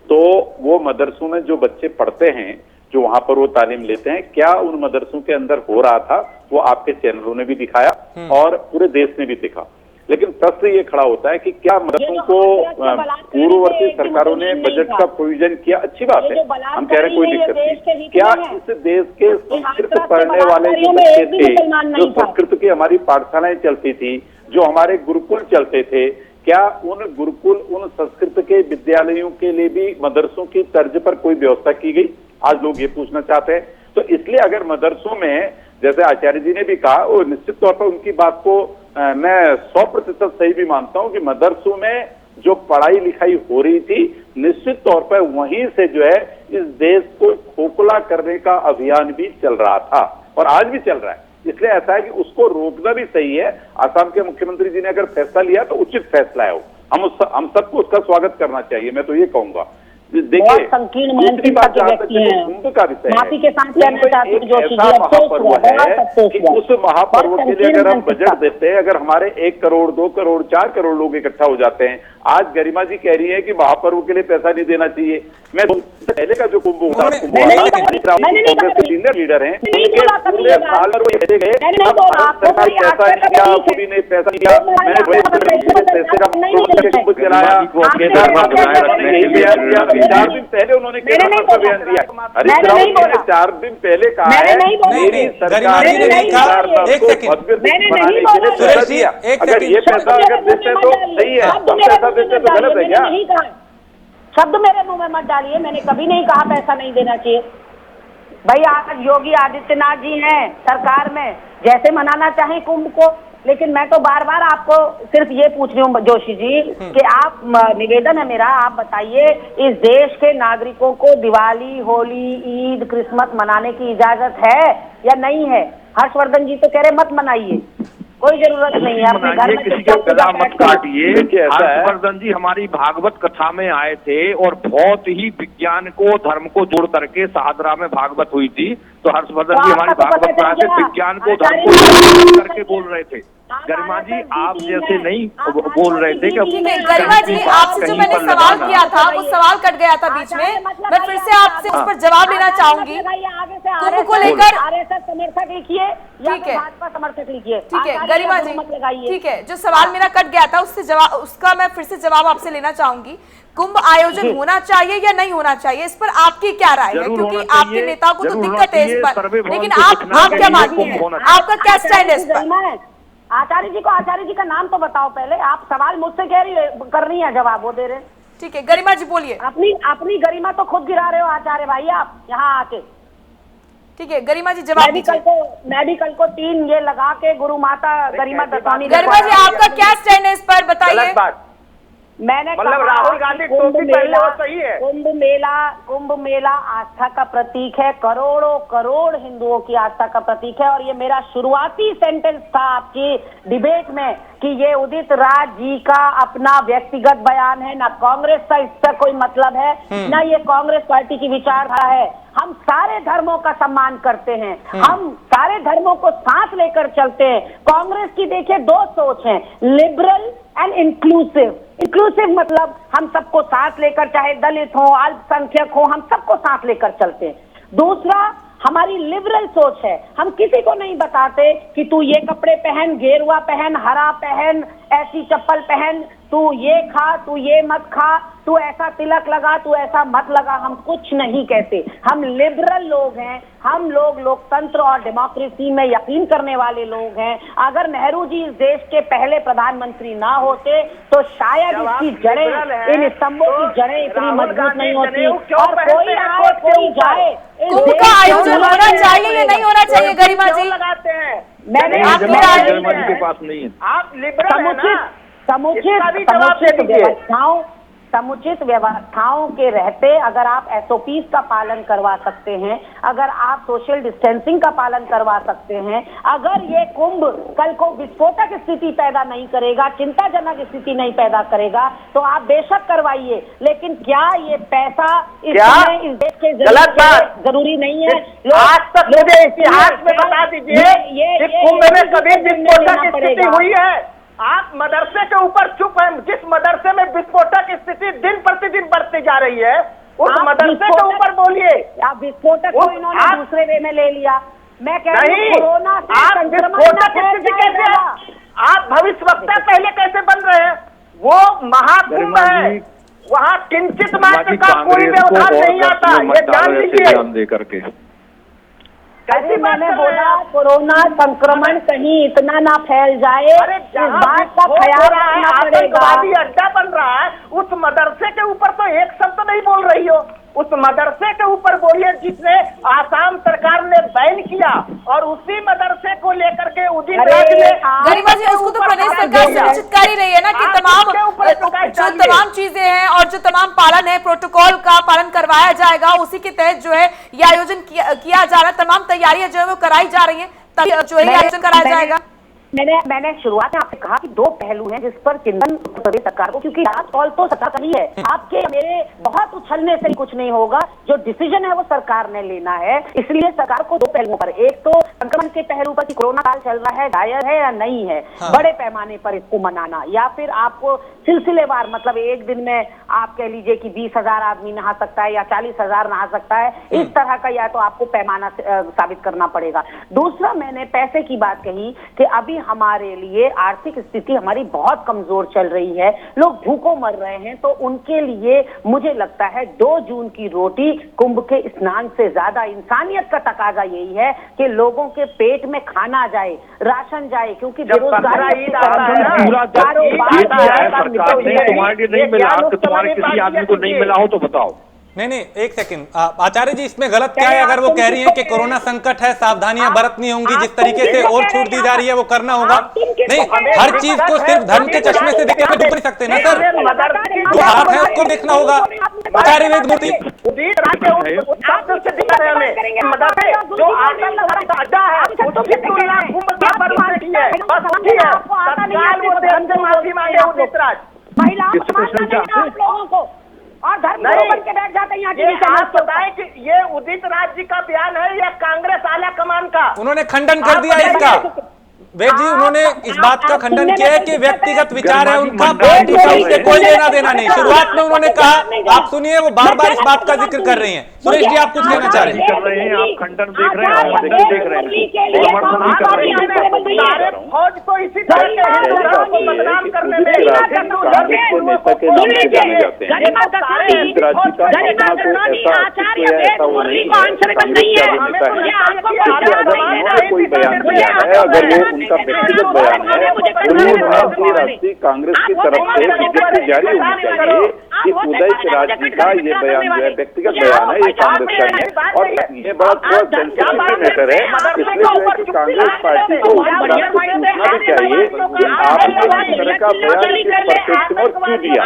तो वो मदरसों में जो बच्चे पढ़ते हैं, जो वहां पर वो तालीम लेते हैं, क्या उन मदरसों के अंदर हो रहा था, वो आपके चैनलों ने भी दिखाया और पूरे देश ने भी दिखा। लेकिन प्रश्न ये खड़ा होता है कि क्या मदरसों को पूर्ववर्ती सरकारों ने बजट का प्रोविजन किया? अच्छी बात है, हम कह रहे हैं कोई दिक्कत नहीं। क्या इस देश के संस्कृत पढ़ने वाले जो बच्चे थे, जो संस्कृत की हमारी पाठशालाएं चलती थी, जो हमारे गुरुकुल चलते थे, क्या उन गुरुकुल, उन संस्कृत के विद्यालयों के लिए भी मदरसों की तर्ज पर कोई व्यवस्था की गई? आज लोग ये पूछना चाहते हैं। तो इसलिए अगर मदरसों में, जैसे आचार्य जी ने भी कहा, वो निश्चित तौर पर उनकी बात को मैं 100% सही भी मानता हूं कि मदरसों में जो पढ़ाई लिखाई हो रही थी, निश्चित तौर पर वहीं से जो है इस देश को खोखला करने का अभियान भी चल रहा था और आज भी चल रहा है। इसलिए ऐसा है कि उसको रोकना भी सही है। आसाम के मुख्यमंत्री जी ने अगर फैसला लिया तो उचित फैसला है वो, हम सबको उसका स्वागत करना चाहिए, मैं तो ये कहूंगा। देखिए, संकीर्ण मानसिकता के व्यक्ति हैं। कुंभ का विषय माफी के साथ ऐसा महापर्व है कि उस महापर्व के लिए अगर हम बजट देते हैं, अगर हमारे 1 करोड़ 2 करोड़ 4 करोड़ लोग इकट्ठा हो जाते हैं, आज गरिमा जी कह रही है कि महापर्व के लिए पैसा नहीं देना चाहिए। मैं पहले का जो कुंभ हुआ, कांग्रेस के सीनियर लीडर हैं, पूरे साल में वो गए, सरकार पैसा नहीं दिया, मोदी ने पैसा नहीं दिया, मैंने पैसे का कुंभ चलाया, 4 दिन पहले उन्होंने केदारनाथ का बयान दिया। हरीश रावत ने 4 दिन पहले कहा है मेरी सरकार ने केदारनाथ को भव्य बनाने के लिए पैसा दिया। अगर ये पैसा अगर देते तो सही है, हम पैसा देते तो गलत है क्या? शब्द मेरे मुंह में मत डालिए, मैंने कभी नहीं कहा पैसा नहीं देना चाहिए। भाई, आज योगी आदित्यनाथ जी हैं सरकार में, जैसे मनाना चाहे कुंभ को, लेकिन मैं तो बार बार आपको सिर्फ ये पूछ रही हूँ जोशी जी कि आप, निवेदन है मेरा, आप बताइए इस देश के नागरिकों को दिवाली, होली, ईद, क्रिसमस मनाने की इजाजत है या नहीं है? हर्षवर्धन जी तो कह रहे मत मनाइए, कोई जरूरत नहीं है। अपने घर में किसी का गला मत काटिए। देखिए, ऐसा है। हर्षवर्धन जी हमारी भागवत कथा में आए थे और बहुत ही विज्ञान को धर्म को जोड़ करके शाहदरा में भागवत हुई थी, तो हर्षवर्धन जी हमारी भागवत में आए थे, विज्ञान को धर्म को जोड़ करके बोल रहे थे। गरिमा जी आप जैसे नहीं बोल रहे थे कि गरिमा जी आपसे जो मैंने सवाल किया था वो सवाल कट गया था बीच में, मैं फिर से आपसे उस पर जवाब लेना चाहूंगी। कुंभ को लेकर आरएसएस समर्थक लिखिए, ठीक है, भाजपा समर्थक लिखिए, ठीक है गरिमा जी, ठीक है, जो सवाल मेरा कट गया था उससे जवाब, उसका मैं फिर से जवाब आपसे लेना चाहूंगी। कुंभ आयोजन होना चाहिए या नहीं होना चाहिए, इस पर आपकी क्या राय है? क्योंकि आपके नेताओं को तो दिक्कत है इस पर, लेकिन आप क्या मानती हैं, आपका क्या स्टैंड है इस पर? आचार्य जी का नाम तो बताओ पहले। आप सवाल मुझसे कर रही है, जवाब वो दे रहे। ठीक है गरिमा जी बोलिए। अपनी गरिमा तो खुद गिरा रहे हो आचार्य भाई आप यहाँ आके। ठीक है गरिमा जी जवाब दीजिए। मैं भी कल को 3 ये लगा के गुरु माता गरिमा दसानी। गरिमा जी आपका क्या स्टैंड है इस पर बताइए। मैंने मतलब राहुल गांधी टोपी पहले वो सही है। कुंभ मेला आस्था का प्रतीक है, करोड़ों करोड़ हिंदुओं की आस्था का प्रतीक है। और ये मेरा शुरुआती सेंटेंस था आपकी डिबेट में कि ये उदित राज जी का अपना व्यक्तिगत बयान है, ना कांग्रेस का इसका कोई मतलब है, ना ये कांग्रेस पार्टी की विचारधारा है। हम सारे धर्मों का सम्मान करते हैं, हम सारे धर्मों को साथ लेकर चलते हैं। कांग्रेस की देखिए 2 सोच है, लिबरल एंड इंक्लूसिव। इंक्लूसिव मतलब हम सबको साथ लेकर, चाहे दलित हो, अल्पसंख्यक हो, हम सबको साथ लेकर चलते हैं। दूसरा हमारी लिबरल सोच है, हम किसी को नहीं बताते कि तू ये कपड़े पहन, गेरुआ पहन, हरा पहन, ऐसी चप्पल पहन, तू ये खा, तू ये मत खा, तू ऐसा तिलक लगा, तू ऐसा मत लगा। हम कुछ नहीं कहते, हम लिबरल लोग हैं। हम लोग लोकतंत्र और डेमोक्रेसी में यकीन करने वाले लोग हैं। अगर नेहरू जी इस देश के पहले प्रधानमंत्री ना होते तो शायद इसकी जड़ें, इन स्तंभों की जड़ें इतनी मजबूत नहीं होती। और कोई आए कोई जाए, कुंभ का आयोजन होना चाहिए या नहीं होना चाहिए गरिमा जी? लगाते हैं मैंने गरिमा जी के पास नहीं है। आप लिबरल है ना? समुचित व्यवस्थाओं के रहते अगर आप SOPs का पालन करवा सकते हैं, अगर आप सोशल डिस्टेंसिंग का पालन करवा सकते हैं, अगर ये कुंभ कल को विस्फोटक स्थिति पैदा नहीं करेगा, चिंताजनक स्थिति नहीं पैदा करेगा, तो आप बेशक करवाइए। लेकिन क्या ये पैसा इस देश के जरूरी नहीं है? आज तक मुझे इतिहास में बता दीजिए कुंभ में कभी विस्फोटक स्थिति हुई है? आप मदरसे के ऊपर चुप हैं। जिस मदरसे में विस्फोटक स्थिति दिन प्रतिदिन बढ़ती जा रही है, उस मदरसे के ऊपर बोलिए। आप विस्फोटक को इन्होंने दूसरे वे में ले लिया। मैं कह रही हूं कोरोना से आप विस्फोटक स्थिति कैसे, आप भविष्यवक्ता पहले कैसे बन रहे हैं? वो महाकुंभ है, वहाँ किंचित मात्र का कोई व्यवधान नहीं आता, ये जान लीजिए। कैसे मैंने बोला कोरोना संक्रमण कहीं इतना ना फैल जाए, इस बात का ख्याल रखना पड़ेगा। अड्डा बन रहा है, उस मदरसे के ऊपर तो एक शब्द नहीं बोल रही हो। उस मदरसे के ऊपर बोलिए जिसने आसाम सरकार ने बैन किया, और उसी मदरसे को लेकर के उदित राज ने गरिमा जी उसको तो प्रदेश सरकार सुनिश्चित कर ही रही है ना कि तमाम चीजें हैं और जो तमाम पालन है, प्रोटोकॉल का पालन करवाया जाएगा, उसी के तहत जो है ये आयोजन किया जा रहा है। तमाम तैयारियां जो है वो कराई जा रही है, तभी जो है आयोजन कराया जाएगा। मैंने शुरुआत में आपसे कहा कि 2 पहलू हैं जिस पर चिंतन उत्तर प्रदेश सरकार को, क्योंकि लास्ट कॉल तो सरकार का ही है। आपके मेरे बहुत उछलने से कुछ नहीं होगा, जो डिसीजन है वो सरकार ने लेना है। इसलिए सरकार को 2 पहलुओं पर, एक तो संक्रमण के पहलू पर कि कोरोना काल चल रहा है, दायर है या नहीं है, बड़े पैमाने पर इसको मनाना, या फिर आपको सिलसिलेवार, मतलब एक दिन में आप कह लीजिए कि 20,000 आदमी नहा सकता है या 40,000 नहा सकता है, इस तरह का या तो आपको पैमाना साबित करना पड़ेगा। दूसरा मैंने पैसे की बात कही कि अभी हमारे लिए आर्थिक स्थिति हमारी बहुत कमजोर चल रही है, लोग भूखों मर रहे हैं, तो उनके लिए मुझे लगता है 2 जून की रोटी कुंभ के स्नान से ज्यादा इंसानियत का तकाजा यही है कि लोगों के पेट में खाना जाए, राशन जाए, क्योंकि बेरोजगारी तुम्हारे नहीं मिला, तुम्हारे किसी आदमी को नहीं मिला हो तो बताओ। नहीं, एक सेकंड आचार्य जी, इसमें गलत क्या है? अगर वो कह रही हैं कि कोरोना संकट है, सावधानियां बरतनी होंगी, जिस तरीके से और छूट दी जा रही है वो करना होगा। नहीं, हर चीज को सिर्फ धर्म के चश्मे से देखकर डूब नहीं सकते ना सर, जो हाथ है उसको देखना होगा। आचार्य वेदमूर्ति जो नहीं है, बस वही है, तत्काल वो देश से माफी मांगे उदित राज। महिलाओं को मानना नहीं है आप लोगों को, और धर्म गुरु बन के बैठ जाते हैं यहाँ ये आप बताएं कि ये उदित राज जी का बयान है या कांग्रेस आला कमान का? उन्होंने खंडन कर दिया इसका। वेद जी, उन्होंने इस बात का खंडन किया है कि व्यक्तिगत विचार है उनका, पार्टी का उससे कोई लेना देना नहीं। शुरुआत में उन्होंने कहा, आप सुनिए, वो बार बार इस बात का जिक्र कर रही हैं। सुरेश जी, आप कुछ कहना चाह रहे हैं? कर रहे हैं, आप खंडन देख रहे हैं, हम देख रहे हैं, समर्थन नहीं कर रहे हैं। फौज को इसी तरह के हिंदू धर्म को बदनाम करने में, हिंदू धर्म को नेता के नाम से जाने जाते हैं। कोई बयान दिया है, अगर वो उनका व्यक्तिगत बयान है, उन्होंने राष्ट्रीय कांग्रेस की तरफ से विज्ञप्ति जारी होनी चाहिए कि उदय राज जी का ये बयान जो है व्यक्तिगत बयान है, ये कांग्रेस का है। और ये बड़ा थोड़ा सेंसिटिव मैटर है, इसलिए जो है कि कांग्रेस पार्टी को पूछना भी चाहिए कि आपने इस तरह का बयान किस परिप्रेक्ष्य में क्यों दिया।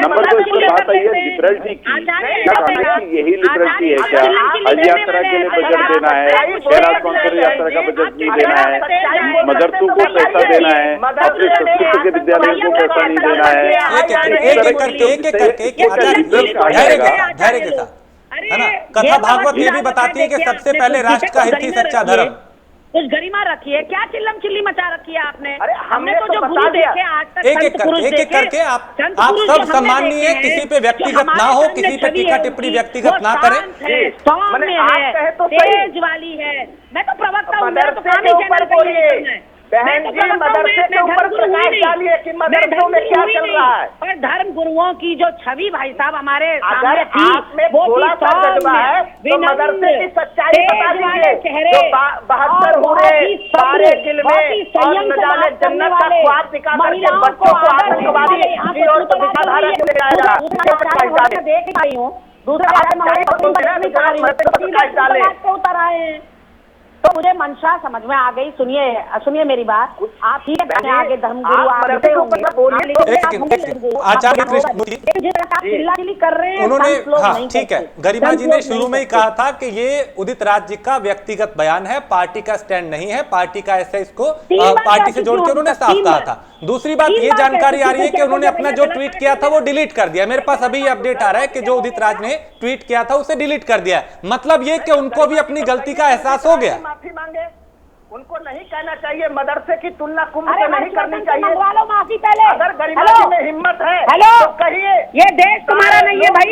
नंबर 2, इसमें बात आई है लिबरलिटी की। क्या कांग्रेस की यही लिबरलिटी है क्या? हज यात्रा के लिए बजट देना है, कैलाश मानसरोवर यात्रा का बजट नहीं देना है, मदरसों को पैसा देना है, अपने संस्कृत के विद्यालयों को पैसा नहीं देना है। धैर्य के साथ, है ना। कथा भागवत ये भी बताती है कि सबसे पहले राष्ट्र का हित ही सच्चा धर्म। कुछ गरिमा रखी है, क्या चिल्लम चिल्ली मचा रखी है आपने? अरे हमने तो जो बता गुरु दिया। देखे आज तक, एक एक करके आप सब सम्मानीय, किसी पे व्यक्तिगत ना हो, किसी पे टीका टिप्पणी व्यक्तिगत ना करें। तेज वाली है, मैं तो प्रवक्ता हूँ, मेरा तो काम ही कहना चाहिए। बहन जी, मदरसे के ऊपर प्रकाश डालिए कि मदरसों में क्या चल रहा है। और धर्म गुरुओं की जो छवि भाई साहब हमारे अगर आपने थोड़ा सा जज्बा है तो मदरसे की सच्चाई बता दीजिए। जो 72 हुए सारे दिल में और न जाने जन्नत का ख्वाब दिखा करके बच्चों को आतंकवादी और विचारधारा के ले आया। देख रही हूँ, दूसरा उतर आए हैं, तो मुझे मंशा समझ में आ गई। सुनिए मेरी बात, आप ही आगे धर्मगुरु आचार्य कृष्ण कर रहे हैं उन्होंने, हाँ ठीक है, गरिमा जी ने शुरू में ही कहा था कि ये उदित राज जी का व्यक्तिगत बयान है, पार्टी का स्टैंड नहीं है, पार्टी का ऐसा, इसको पार्टी से जोड़ के उन्होंने साफ कहा था। दूसरी बात ये जानकारी आ रही है कि उन्होंने अपना जो ट्वीट किया था वो डिलीट कर दिया। मेरे पास अभी अपडेट आ रहा है कि जो उदित राज ने ट्वीट किया था उसे डिलीट कर दिया। मतलब ये कि उनको भी अपनी गलती का एहसास हो गया। माफी मांगे, उनको नहीं कहना चाहिए, मदरसे की तुलना कुंभ से नहीं करनी चाहिए। माफी पहले, अगर गरिमा जी में हिम्मत है तो कहिए, ये देश तुम्हारा नहीं है भाई,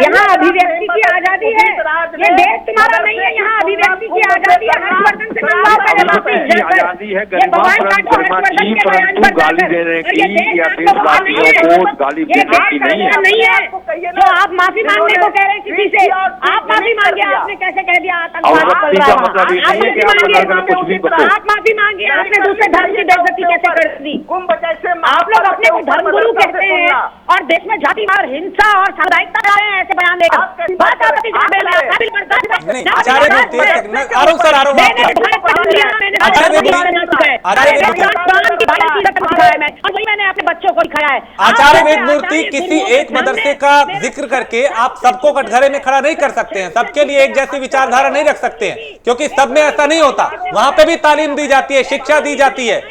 यहाँ अभिव्यक्ति की आजादी है, ये देश तुम्हारा नहीं है, यहाँ अभिव्यक्ति की आजादी है। हर्षवर्धन से आजादी है गरिमा जी, परंतु गाली देने की या देशवासियों को गाली देने की नहीं है। जो आप माफी मांगने को कह रहे हैं किसी से, आप माफी मांगे, आपने कैसे कह दिया आतंकवाद? आप माफी मांगिए, आपने दूसरे धर्म की बेइज्जती कैसे कर दी? आप लोग अपने को धर्मगुरु कहते हैं और देश में जातिवाद, हिंसा और सामुदायिकता ला रहे हैं ऐसे बयान देकर। मैंने अपने बच्चों को दिखाया है। आचार्य वेदमूर्ति, किसी एक मदरसे का जिक्र करके आप सबको कटघरे में खड़ा नहीं कर सकते हैं, सबके लिए एक जैसी विचारधारा नहीं रख सकते हैं, क्योंकि सब में ऐसा नहीं होता। वहां पे भी तालीम दी जाती है, शिक्षा दी जाती है।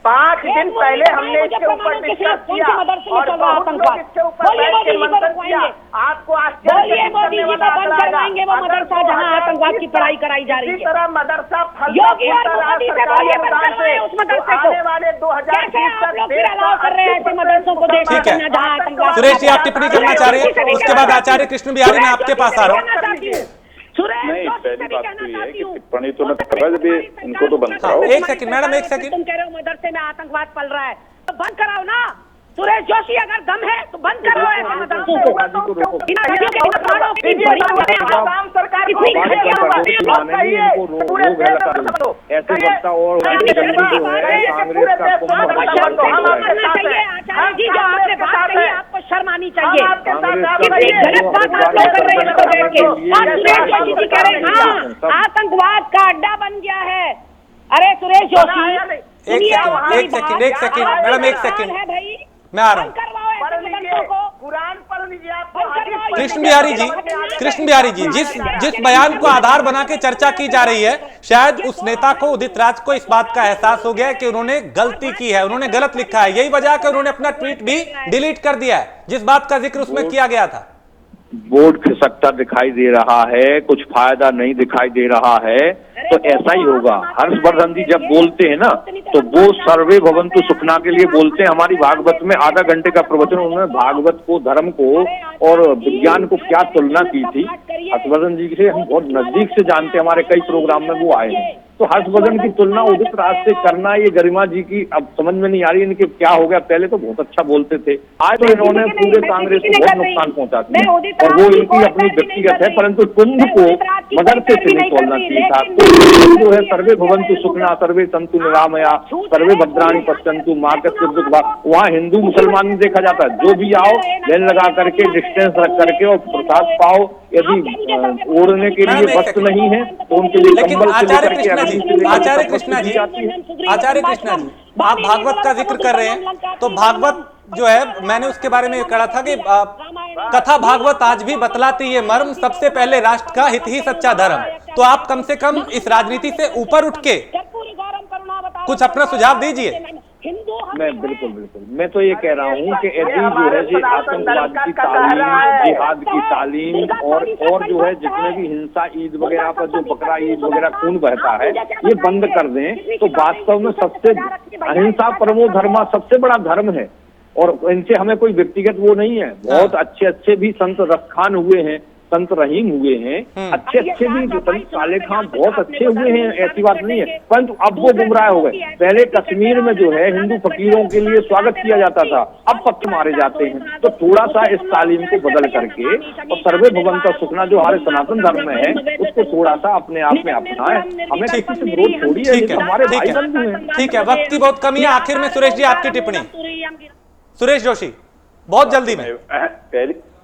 5 दिन पहले हमने इसके ऊपर डिस्कस किया और बहुत लोग इसके ऊपर बैठ के मंथन किया। आपको आश्चर्य मोदी जी को बंद करवाएंगे वो मदरसा जहां आतंकवाद की पढ़ाई कराई जा रही है। इसी तरह मदरसा योगी और मोदी से बोलिए बंद करवाएं उस मदरसे को। आने वाले 2020 तक फिर अलाउ कर रहे हैं ऐसे मदरसों को देश में जहां आतंकवाद। सुरेश जी, आप टिप्पणी करना चाह रहे हैं, उसके बाद आचार्य कृष्ण बिहारी, मैं आपके पास आ रहा हूँ। नहीं, पहली बात तो ये है कि टिप्पणी तो मैं कर रहा भी, इनको तो बंद कराओ। एक सेकंड मैडम, एक सेकंड। तुम कह रहे हो मदरसे में आतंकवाद पल रहा है, तो बंद कराओ ना। सुरेश जोशी, अगर दम है तो बंद कराओ ऐसे मदरसों को। ऐसे वक्ता और आचार्य जी, जो आपने बात कही आपको शर्म आनी चाहिए। कितनी गलत बात आप लोग कर रहे हैं इसको देख के। और सुरेश जोशी जी कह रहे हैं हाँ आतंकवाद का अड्डा बन गया है। अरे सुरेश जोशी, एक सेकंड मैडम, एक सेकंड, है भाई, मैं आ रहा हूँ। करवाओ ऐसे मदरसों को, कुरान पढ़ लीजिए, आपको कृष्ण बिहारी जी, जिस बयान को आधार बना के चर्चा की जा रही है, शायद उस नेता को, उदित राज को, इस बात का एहसास हो गया है कि उन्होंने गलती की है, उन्होंने गलत लिखा है। यही वजह है कि उन्होंने अपना ट्वीट भी डिलीट कर दिया है, जिस बात का जिक्र उसमें किया गया था। बोर्ड खिसकता दिखाई दे रहा है, कुछ फायदा नहीं दिखाई दे रहा है, तो ऐसा ही होगा। हर्षवर्धन जी जब बोलते हैं ना, तो वो सर्वे भवन्तु सुखना के लिए बोलते हैं। हमारी भागवत में आधा घंटे का प्रवचन, उन्होंने भागवत को, धर्म को और विज्ञान को क्या तुलना की थी। हर्षवर्धन जी से हम बहुत नजदीक से जानते हैं, हमारे कई प्रोग्राम में वो आए हैं। तो हर्षवर्धन की तुलना उदित राज से करना, ये गरिमा जी की अब समझ में नहीं आ रही इनके क्या हो गया। पहले तो बहुत अच्छा बोलते थे, आज तो इन्होंने पूरे कांग्रेस को बहुत नुकसान पहुंचा दिया, और वो इनकी अपनी व्यक्तिगत है। परंतु कुंभ को मदरसे से नहीं खोलना चाहिए था। जो है सर्वे भवन्तु सुखना, सर्वे सन्तु निरामया, सर्वे भद्राणि पश्यन्तु मां कश्चित् दुःखभाग्। वहाँ हिंदू मुसलमान नहीं देखा जाता, जो भी आओ लाइन लगा करके, डिस्टेंस रख करके और प्रसाद पाओ। यदि ओढ़ने के लिए वस्त्र नहीं है तो उनके लिए कंबल से लेकर के आचार्य कृष्णा जी, आप भागवत का जिक्र कर रहे हैं, तो भागवत जो है, मैंने उसके बारे में कहा था कि कथा भागवत आज भी बतलाती है मर्म, सबसे पहले राष्ट्र का हित ही सच्चा धर्म। तो आप कम से कम इस राजनीति से ऊपर उठ के कुछ अपना सुझाव दीजिए। मैं बिल्कुल मैं तो ये कह रहा हूँ कि यदि जो है ये आतंकवाद की तालीम, जिहाद की तालीम और जो है जितने भी हिंसा, ईद वगैरह पर जो बकरा ईद वगैरह खून बहता है, ये बंद कर दें, तो वास्तव में सबसे अहिंसा परमो धर्म सबसे बड़ा धर्म है। और इनसे हमें कोई व्यक्तिगत वो नहीं है। बहुत अच्छे भी संत रखान हुए हैं, संत रहीम हुए हैं, अच्छे भी संत साले खां बहुत अच्छे हुए हैं, ऐसी बात नहीं है। परंतु अब वो गुमराह हो गए। पहले कश्मीर में जो है हिंदू फकीरों के लिए स्वागत किया जाता था, अब पत्थर मारे जाते हैं। तो थोड़ा सा इस तालीम को बदल करके और सर्वे भवन्तु सुखना जो हमारे सनातन धर्म में है, उसको थोड़ा सा अपने आप में अपनाएं। हमें किसी से विरोध थोड़ी है, हमारे भाई बंधु हैं। ठीक है, वक्त की बहुत कमी है। आखिर में सुरेश जी आपकी टिप्पणी। सुरेश जोशी, बहुत जल्दी में।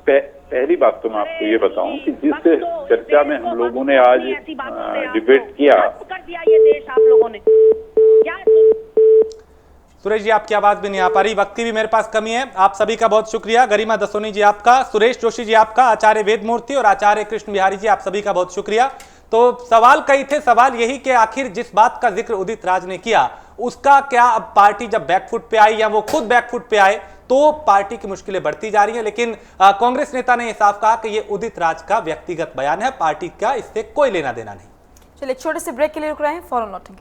पहली बात तो मैं आपको ये बताऊं कि जिस चर्चा में हम लोगों ने आज डिबेट किया, आप लोगों ने क्या। सुरेश जी आपकी आवाज भी नहीं आ पा रही, वक्त की भी मेरे पास कमी है। आप सभी का बहुत शुक्रिया। गरिमा दसोनी जी आपका, सुरेश जोशी जी आपका, आचार्य वेदमूर्ति और आचार्य कृष्ण बिहारी जी, आप सभी का बहुत शुक्रिया। तो सवाल कई थे, सवाल यही कि आखिर जिस बात का जिक्र उदित राज ने किया, उसका क्या अब पार्टी जब बैकफुट पे आई या वो खुद बैकफुट पे आए, तो पार्टी की मुश्किलें बढ़ती जा रही हैं। लेकिन कांग्रेस नेता ने यह साफ कहा कि ये उदित राज का व्यक्तिगत बयान है, पार्टी का इससे कोई लेना देना नहीं। चलिए छोटे से ब्रेक के लिए रुक रहे हैं, फॉर नॉटिंग।